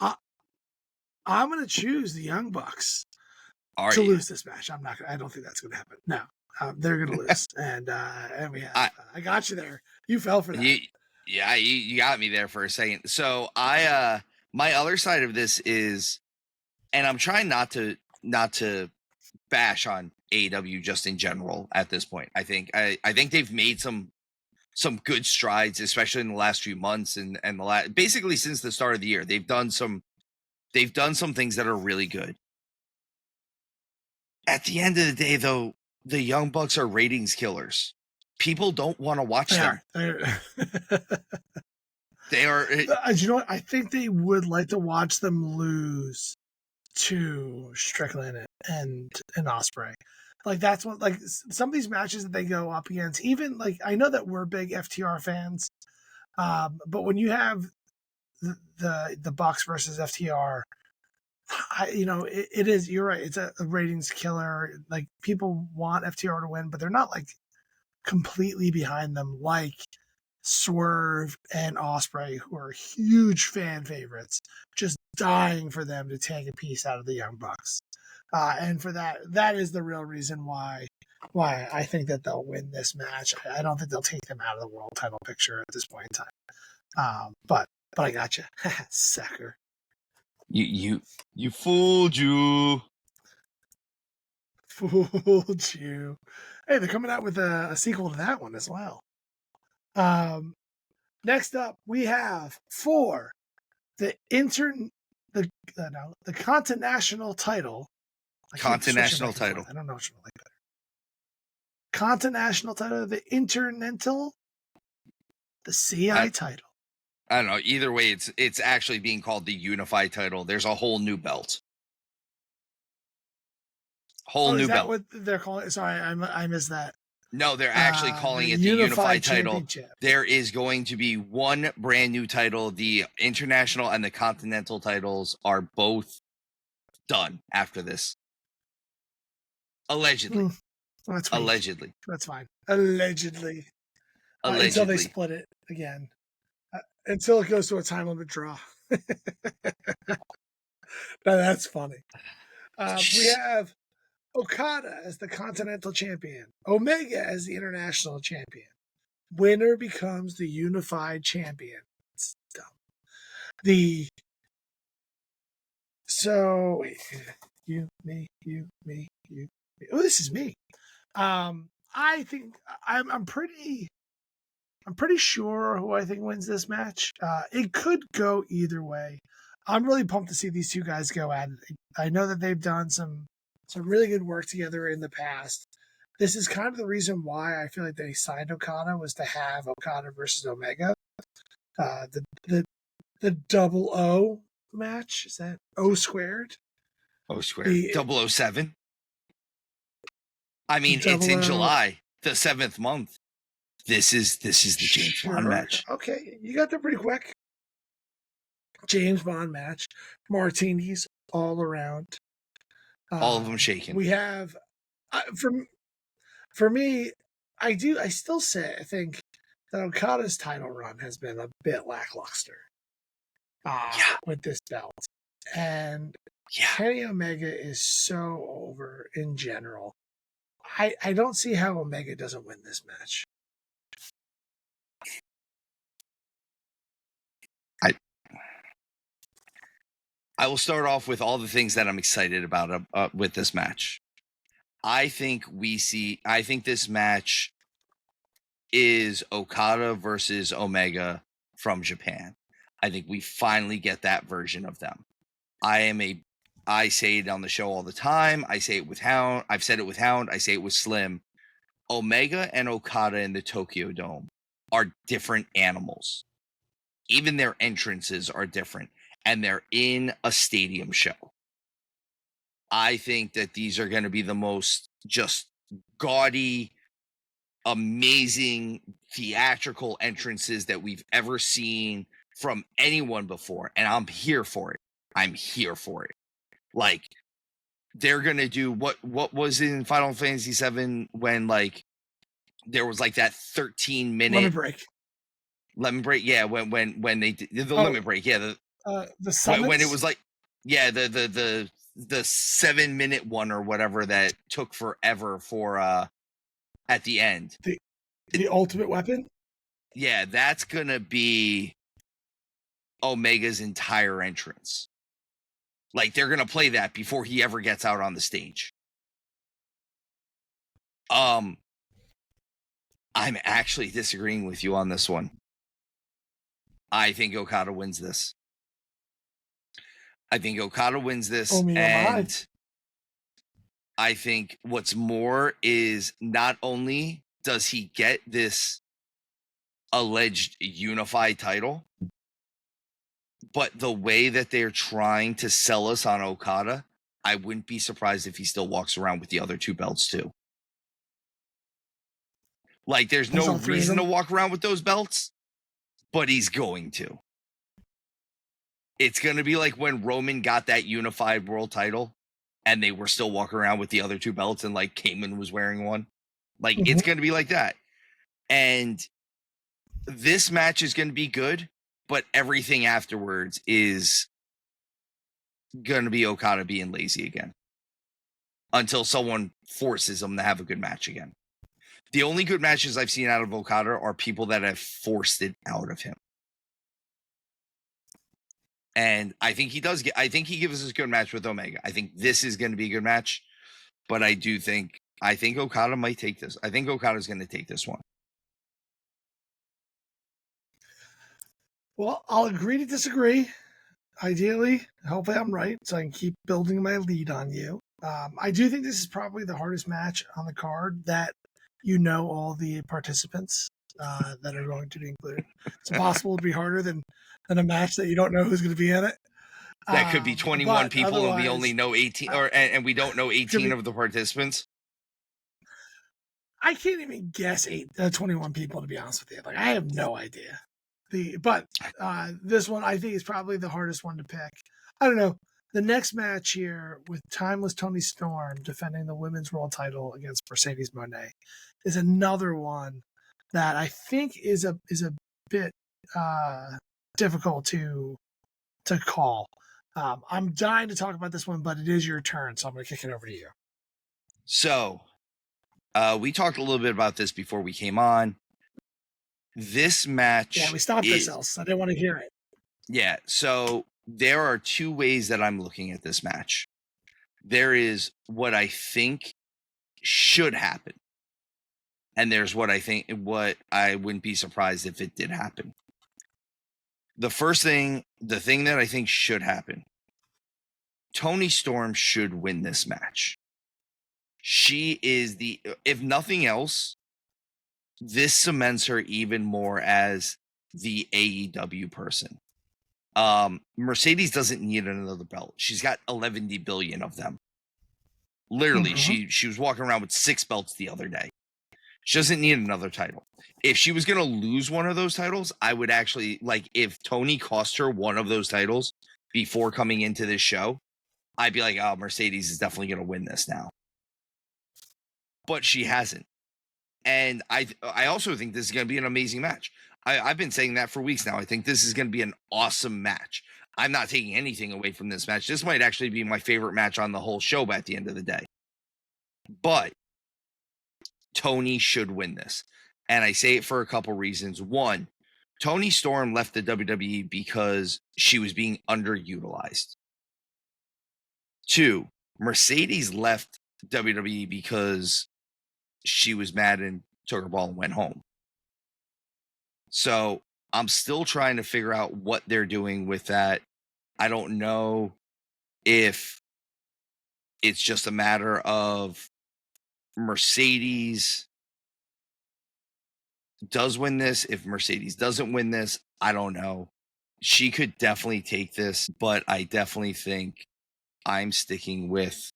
I'm going to choose the Young Bucks to lose this match. I don't think that's going to happen. No, they're going to lose. and we have. I got you there. You fell for that. You got me there for a second. So my other side of this is, and I'm trying not to bash on AEW just in general at this point. I think they've made some good strides, especially in the last few months and basically since the start of the year. They've done some things that are really good. At the end of the day, though, the Young Bucks are ratings killers. People don't want to watch them. They are. You know what? I think they would like to watch them lose to Strickland and Ospreay. Like that's what, like some of these matches that they go up against, even like I know that we're big FTR fans, but when you have the Bucks versus FTR, it is, you're right, it's a ratings killer. Like people want FTR to win, but they're not like completely behind them like Swerve and Ospreay, who are huge fan favorites, just dying for them to take a piece out of the Young Bucks. And for that is the real reason why I think that they'll win this match. I don't think they'll take them out of the world title picture at this point in time. But I got you, sucker. You fooled you. Fooled you. Hey, they're coming out with a sequel to that one as well. Next up, we have for the Continental title. Continental title. I don't know which one I like better. Continental title, the Intercontinental, the CI title. I don't know. Either way, it's actually being called the Unified title. There's a whole new belt. New belt. What they're calling it? Sorry, I missed that. No, they're actually calling it the Unified title. There is going to be one brand new title. The international and the continental titles are both done after this. Allegedly. That's weak. Allegedly. That's fine. Allegedly. Until they split it again. Until it goes to a time limit draw. That's funny. We have Okada as the Continental Champion. Omega as the International Champion. Winner becomes the Unified Champion. It's dumb. You, me. Oh, this is me. I think I'm pretty sure who I think wins this match. It could go either way. I'm really pumped to see these two guys go at it. I know that they've done some really good work together in the past. This is kind of the reason why I feel like they signed Okada, was to have Okada versus Omega. The double O match, is that O squared? O squared. 007. I mean, it's in July, the 7th month. This is the James Bond match. Okay, you got there pretty quick. James Bond match. Martinis all around. All of them shaking. We have, for me, I still think that Okada's title run has been a bit lackluster with this belt. And Kenny Omega is so over in general. I don't see how Omega doesn't win this match. I will start off with all the things that I'm excited about with this match. I think this match is Okada versus Omega from Japan. I think we finally get that version of them. I say it on the show all the time. I say it with Hound. I've said it with Hound. I say it with Slim. Omega and Okada in the Tokyo Dome are different animals. Even their entrances are different. And they're in a stadium show. I think that these are going to be the most just gaudy, amazing, theatrical entrances that we've ever seen from anyone before. And I'm here for it. Like, they're going to do what was in Final Fantasy VII when, like, there was, like, that 13-minute... Lemon break, yeah, when they did the limit break, yeah, when it was like, yeah, the 7-minute one or whatever that took forever for at the end. The ultimate weapon? Yeah, that's gonna be Omega's entire entrance. Like, they're gonna play that before he ever gets out on the stage. I'm actually disagreeing with you on this one. I think Okada wins this. And I think what's more is, not only does he get this alleged unified title, but the way that they're trying to sell us on Okada, I wouldn't be surprised if he still walks around with the other two belts too. Like, there's no reason to walk around with those belts, but he's going to. It's going to be like when Roman got that unified world title and they were still walking around with the other two belts, and, like, Kayman was wearing one. Like, it's going to be like that. And this match is going to be good, but everything afterwards is going to be Okada being lazy again until someone forces him to have a good match again. The only good matches I've seen out of Okada are people that have forced it out of him. And I think he gives us a good match with Omega. I think this is going to be a good match, but I think Okada might take this. I think Okada's going to take this one. Well, I'll agree to disagree. Ideally, hopefully I'm right, so I can keep building my lead on you. I do think this is probably the hardest match on the card, that all the participants that are going to be included. It's impossible to be harder than a match that you don't know who's going to be in it. That could be 21 people, and we only know 18, and we don't know 18 of the participants. I can't even guess 21 people, to be honest with you. Like, I have no idea. But this one I think is probably the hardest one to pick. I don't know. The next match here with Timeless Tony Storm defending the women's world title against Mercedes Moné is another one that I think is a bit difficult to call. I'm dying to talk about this one, but it is your turn, so I'm going to kick it over to you. So, we talked a little bit about this before we came on. This match... Yeah, we stopped ourselves. I didn't want to hear it. Yeah, so there are two ways that I'm looking at this match. There is what I think should happen. And there's what I wouldn't be surprised if it did happen. The thing that I think should happen, Toni Storm should win this match. She is if nothing else, this cements her even more as the AEW person. Mercedes doesn't need another belt. She's got 11 billion of them. Literally, she was walking around with 6 belts the other day. She doesn't need another title. If she was going to lose one of those titles, I would actually, like, if Tony cost her one of those titles before coming into this show, I'd be like, oh, Mercedes is definitely going to win this now. But she hasn't. And I also think this is going to be an amazing match. I've been saying that for weeks now. I think this is going to be an awesome match. I'm not taking anything away from this match. This might actually be my favorite match on the whole show at the end of the day. But Toni should win this. And I say it for a couple reasons. One, Toni Storm left the WWE because she was being underutilized. 2, Mercedes left WWE because she was mad and took her ball and went home. So I'm still trying to figure out what they're doing with that. I don't know if it's just a matter of Mercedes does win this. If Mercedes doesn't win this, I don't know. She could definitely take this, but I definitely think I'm sticking with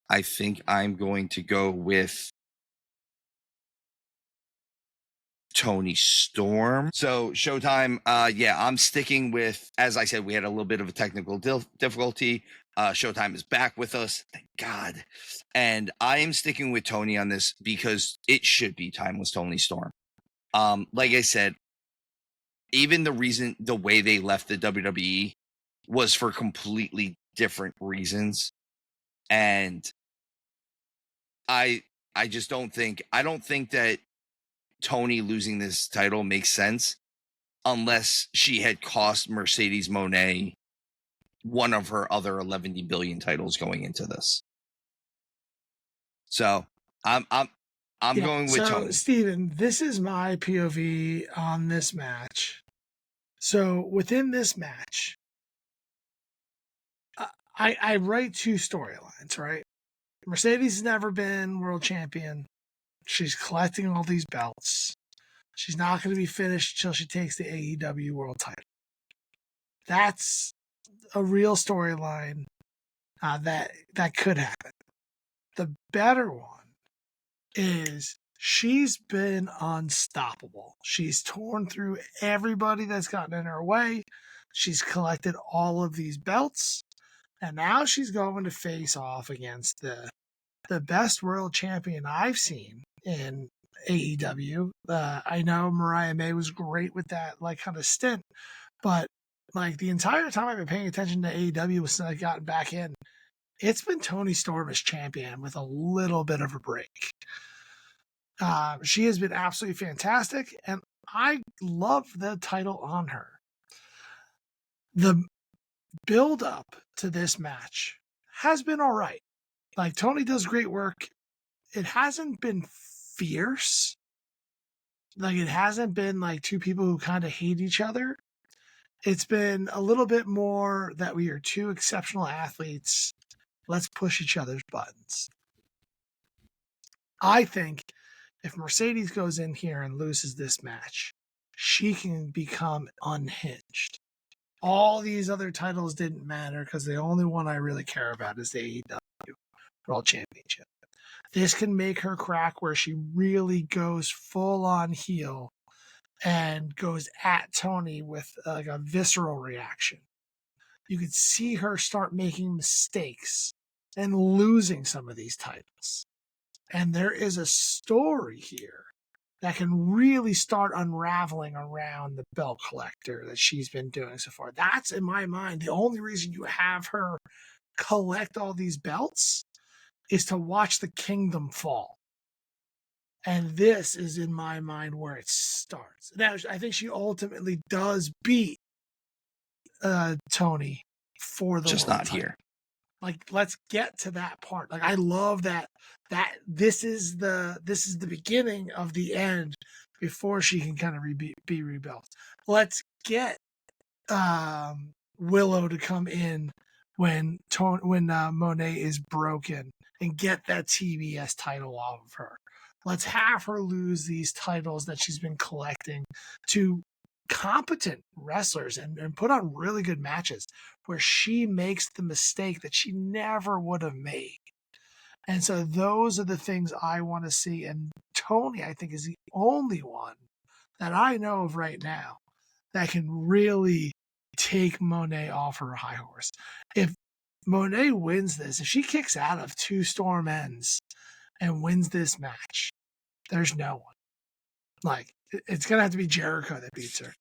I think I'm going to go with Toni Storm. So Showtime, I'm sticking with, as I said, we had a little bit of a technical difficulty. Showtime is back with us, thank God. And I am sticking with Toni on this because it should be Timeless Toni Storm. Like I said, even the way they left the WWE was for completely different reasons. And I don't think that Toni losing this title makes sense unless she had cost Mercedes Moné one of her other 11 billion titles going into this. So I'm going with Toni. Steven, this is my POV on this match. So within this match, I write 2 storylines, right? Mercedes has never been world champion. She's collecting all these belts. She's not going to be finished until she takes the AEW world title. That's a real storyline that could happen. The better one is she's been unstoppable. She's torn through everybody that's gotten in her way. She's collected all of these belts. And now she's going to face off against the best world champion I've seen in AEW. I know Mariah May was great with that like kind of stint, but like the entire time I've been paying attention to AEW since I gotten back in, it's been Toni Storm as champion with a little bit of a break. She has been absolutely fantastic, and I love the title on her. The build up to this match has been all right. Like, Toni does great work. It hasn't been fierce. Like, it hasn't been like 2 people who kind of hate each other. It's been a little bit more that we are 2 exceptional athletes. Let's push each other's buttons. I think if Mercedes goes in here and loses this match, she can become unhinged. All these other titles didn't matter because the only one I really care about is the AEW World Championship. This can make her crack where she really goes full on heel and goes at Tony with like a visceral reaction. You could see her start making mistakes and losing some of these titles. And there is a story here that can really start unraveling around the belt collector that she's been doing so far. That's, in my mind, the only reason you have her collect all these belts is to watch the kingdom fall. And this is, in my mind, where it starts. Now, I think she ultimately does beat Tony for the Just world not title. here. Like, let's get to that part. Like, I love that this is the beginning of the end before she can kind of be rebuilt. Let's get Willow to come in when Monet is broken and get that TBS title off of her. Let's have her lose these titles that she's been collecting to competent wrestlers and put on really good matches where she makes the mistake that she never would have made. And so those are the things I want to see. And Tony, I think, is the only one that I know of right now that can really take Monet off her high horse. If Monet wins this, if she kicks out of 2 Storm Ends and wins this match, there's no one. Like, it's going to have to be Jericho that beats her.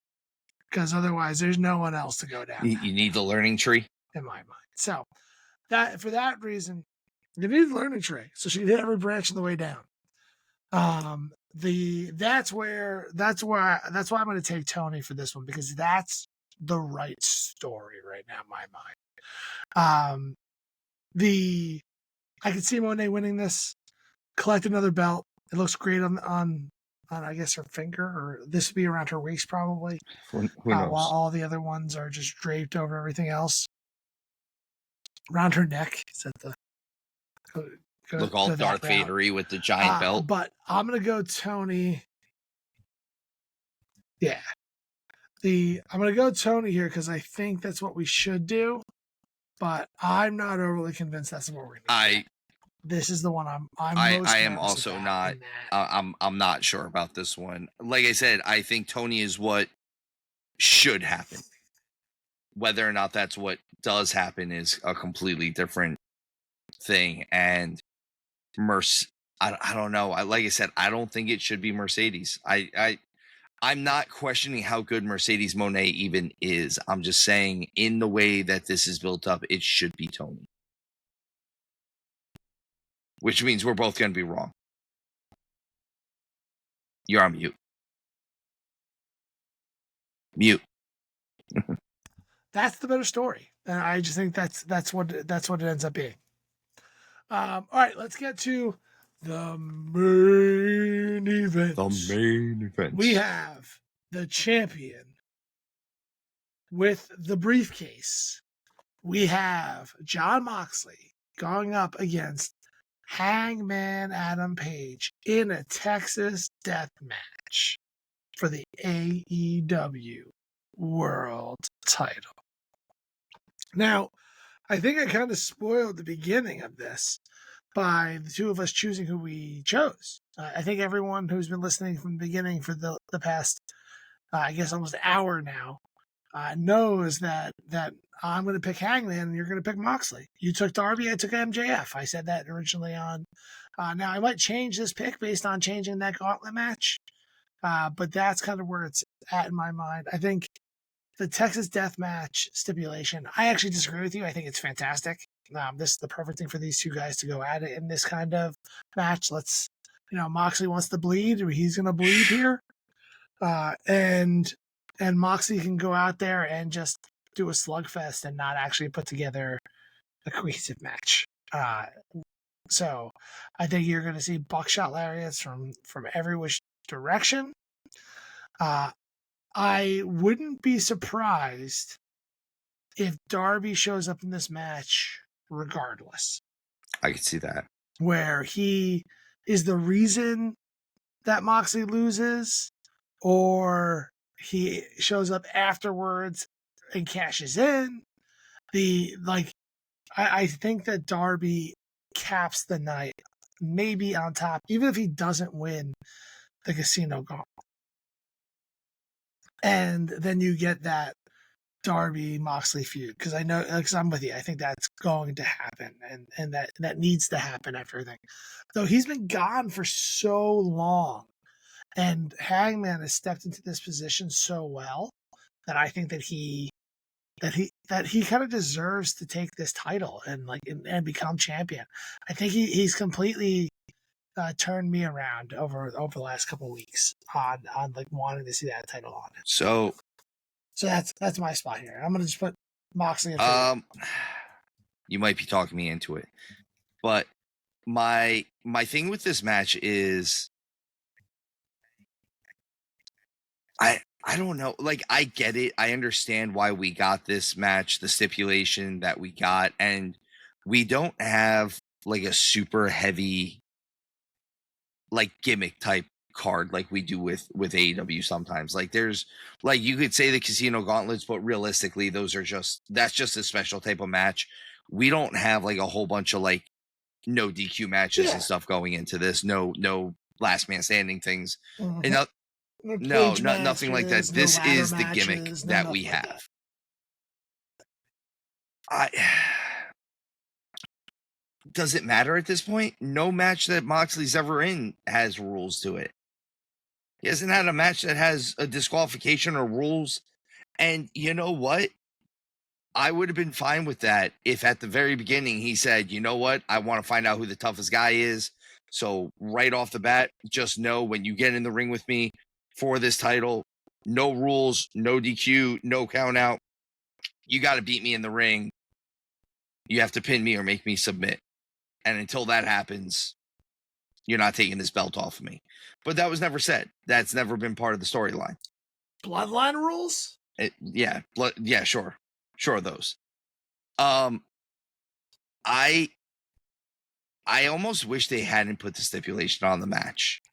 Because otherwise, there's no one else to go down. You need the learning tree. In my mind. So, for that reason, you need the learning tree. So she can hit every branch on the way down. That's why I'm going to take Tony for this one, because that's the right story right now in my mind. I can see Monet winning this, collect another belt. It looks great on I guess her finger, or this would be around her waist probably. Who knows? While all the other ones are just draped over everything else. Around her neck. Is that the look all Darth Vader-y with the giant belt? But I'm gonna go Tony. Yeah. I'm gonna go Tony here because I think that's what we should do. But I'm not overly convinced that's what we're gonna do. This is the one I am also not. I'm not sure about this one. Like I said, I think Tony is what should happen. Whether or not that's what does happen is a completely different thing. And I don't know. Like I said, I don't think it should be Mercedes. I'm not questioning how good Mercedes Moné even is. I'm just saying, in the way that this is built up, it should be Tony. Which means we're both going to be wrong. You're on mute. Mute. That's the better story. And I just think that's what it ends up being. All right, let's get to the main event. We have the champion with the briefcase. We have Jon Moxley going up against Hangman Adam Page in a Texas death match for the AEW World title. Now, I think I kind of spoiled the beginning of this by the two of us choosing who we chose. I think everyone who's been listening from the beginning for the past, I guess, almost an hour now, knows that I'm going to pick Hangman and you're going to pick Moxley. You took Darby, I took MJF. I said that originally on. Now, I might change this pick based on changing that gauntlet match, but that's kind of where it's at in my mind. I think the Texas Death Match stipulation, I actually disagree with you. I think it's fantastic. This is the perfect thing for these two guys to go at it in this kind of match. Moxley wants to bleed, or he's going to bleed here. And Moxley can go out there and just do a slugfest and not actually put together a cohesive match. So I think you're going to see buckshot lariats from every which direction. I wouldn't be surprised if Darby shows up in this match regardless. I could see that. Where he is the reason that Moxley loses, or he shows up afterwards and cashes in. I think that Darby caps the night, maybe on top, even if he doesn't win the Casino Gauntlet. And then you get that Darby Moxley feud, because I know, because I'm with you, I think that's going to happen, and that needs to happen after everything. Though he's been gone for so long, and Hangman has stepped into this position so well that I think that he kind of deserves to take this title and become champion. I think he's completely turned me around over the last couple of weeks on like wanting to see that title on it. So that's my spot here. I'm gonna just put Moxley in for you might be talking me into it, but my thing with this match is I don't know. Like, I get it. I understand why we got this match, the stipulation that we got, and we don't have like a super heavy like gimmick type card like we do with AEW sometimes. Like, there's like, you could say the Casino Gauntlets, but realistically that's just a special type of match. We don't have like a whole bunch of like no DQ matches and stuff going into this. No last man standing things. Mm-hmm. And nothing like that. This is the gimmick that we have. Does it matter at this point? No match that Moxley's ever in has rules to it. He hasn't had a match that has a disqualification or rules. And you know what? I would have been fine with that if at the very beginning he said, you know what? I want to find out who the toughest guy is. So right off the bat, just know when you get in the ring with me for this title, no rules, no DQ, no count out. You got to beat me in the ring. You have to pin me or make me submit. And until that happens, you're not taking this belt off of me. But that was never said. That's never been part of the storyline. Bloodline rules? Yeah, sure. Sure, those. I almost wish they hadn't put the stipulation on the match.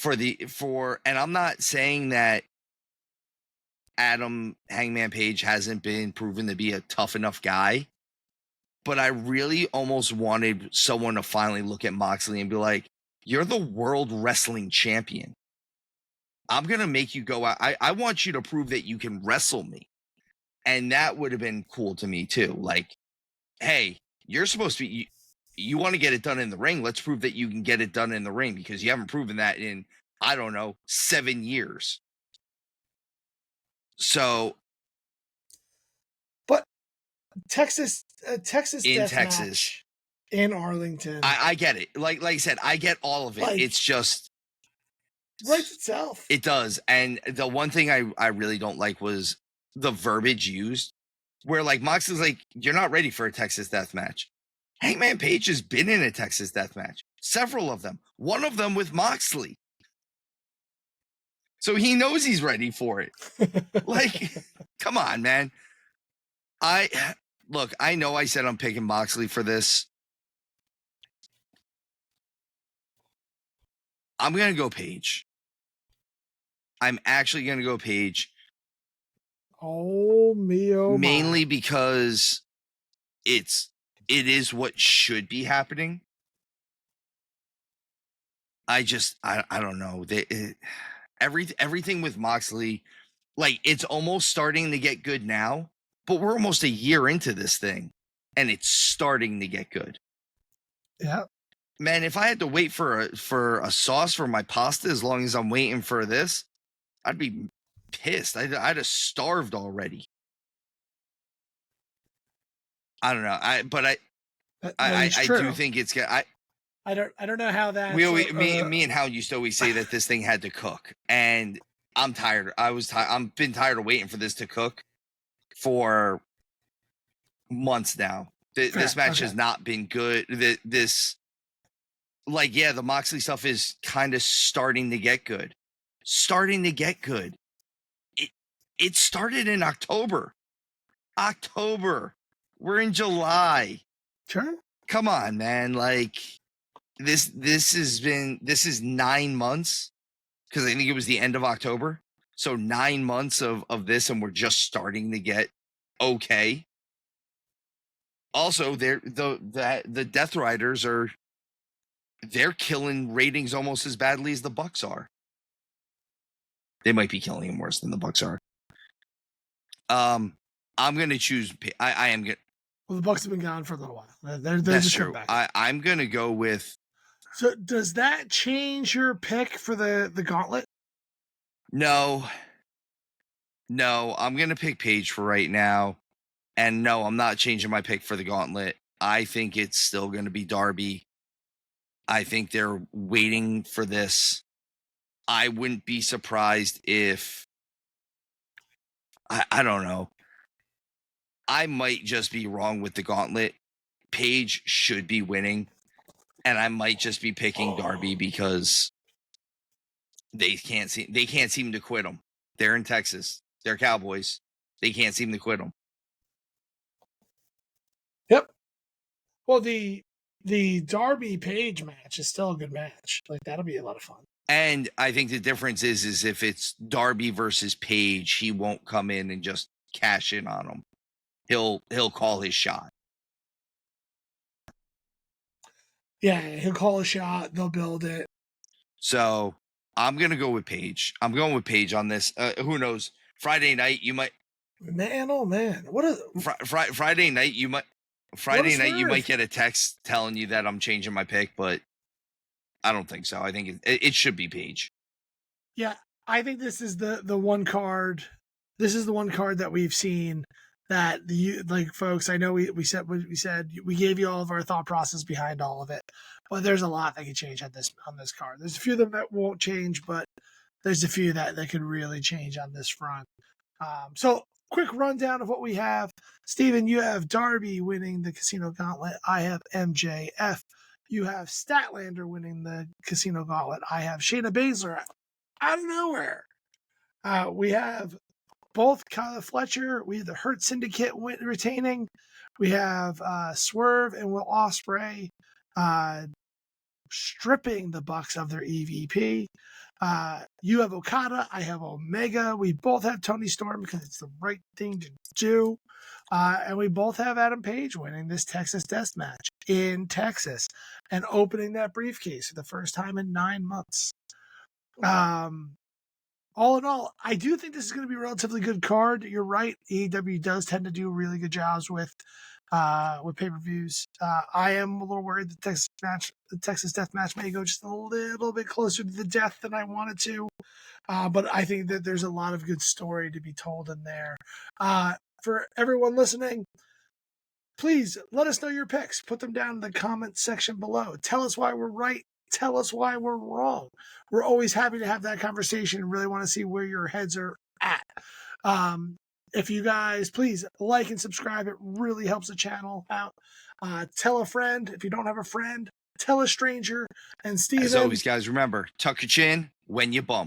And I'm not saying that Adam Hangman Page hasn't been proven to be a tough enough guy, but I really almost wanted someone to finally look at Moxley and be like, you're the world wrestling champion. I'm going to make you go out. I want you to prove that you can wrestle me. And that would have been cool to me too. Like, hey, you're supposed to be, you want to get it done in the ring. Let's prove that you can get it done in the ring, because you haven't proven that in, I don't know, 7 years. So, but Texas in Death Texas, match in Arlington, I get it. Like I said, I get all of it. Like, it's just writes itself. It does. And the one thing I really don't like was the verbiage used, where like Moxley's like, you're not ready for a Texas Death match. Hangman Page has been in a Texas Death match, several of them, one of them with Moxley. So he knows he's ready for it. Like, come on, man. I know I said I'm picking Moxley for this. I'm going to go Page. I'm actually going to go Page. Oh, me, oh, mainly my. because it is what should be happening. I don't know. Everything with Moxley, like, it's almost starting to get good now, but we're almost a year into this thing and it's starting to get good. Yeah. Man, if I had to wait for a sauce for my pasta as long as I'm waiting for this, I'd be pissed. I'd have starved already. I don't know. I do think it's good. I don't know how that. Me and Hal used to always say that this thing had to cook, and I'm tired. I've been tired of waiting for this to cook for months now. This match has not been good. The Moxley stuff is kind of starting to get good. It started in October. We're in July. Sure. Come on, man. Like, this is 9 months, because I think it was the end of October. So 9 months of this, and we're just starting to get okay. Also, the Death Riders they're killing ratings almost as badly as the Bucks are. They might be killing them worse than the Bucks are. I'm gonna choose. I am gonna. Well, the Bucks have been gone for a little while. They're That's just true. coming back. I'm gonna go with. So does that change your pick for the Gauntlet? No, I'm gonna pick Page for right now, and no, I'm not changing my pick for the Gauntlet. I think it's still gonna be Darby. I think they're waiting for this. I wouldn't be surprised if I don't know. I might just be wrong with the Gauntlet. Page should be winning, and I might just be picking Darby because they can't seem to quit them. They're in Texas. They're Cowboys. They can't seem to quit them. Yep. Well, the Darby Page match is still a good match. Like, that'll be a lot of fun. And I think the difference is if it's Darby versus Page, he won't come in and just cash in on him. He'll call his shot. Yeah, he'll call a shot. They'll build it. So I'm gonna go with Page. I'm going with Page on this. Who knows? Friday night you might. Man, oh man, what is Friday night you might. Friday night you swerve. might get a text telling you that I'm changing my pick, but I don't think so. I think it should be Page. Yeah, I think this is the one card. This is the one card that we've seen that folks. I know we said we gave you all of our thought process behind all of it, but there's a lot that can change on this card. There's a few of them that won't change, but there's a few that could really change on this front. So quick rundown of what we have. Steven, you have Darby winning the Casino Gauntlet. I have MJF. You have Statlander winning the Casino Gauntlet. I have Shayna Baszler out of nowhere. We have both Kyle Fletcher. We have the Hurt Syndicate retaining. We have Swerve and Will Ospreay stripping the Bucks of their EVP. You have Okada. I have Omega. We both have Tony Storm because it's the right thing to do. And we both have Adam Page winning this Texas Death Match in Texas and opening that briefcase for the first time in 9 months. All in all, I do think this is going to be a relatively good card. You're right. AEW does tend to do really good jobs with pay-per-views. I am a little worried the Texas Death Match may go just a little bit closer to the death than I wanted to. But I think that there's a lot of good story to be told in there. For everyone listening, please let us know your picks. Put them down in the comment section below. Tell us why we're right. Tell us why we're wrong. We're always happy to have that conversation and really want to see where your heads are at. If you guys, please like and subscribe. It really helps the channel out. Tell a friend. If you don't have a friend, tell a stranger. And Steven, as always, guys, remember, tuck your chin when you bump.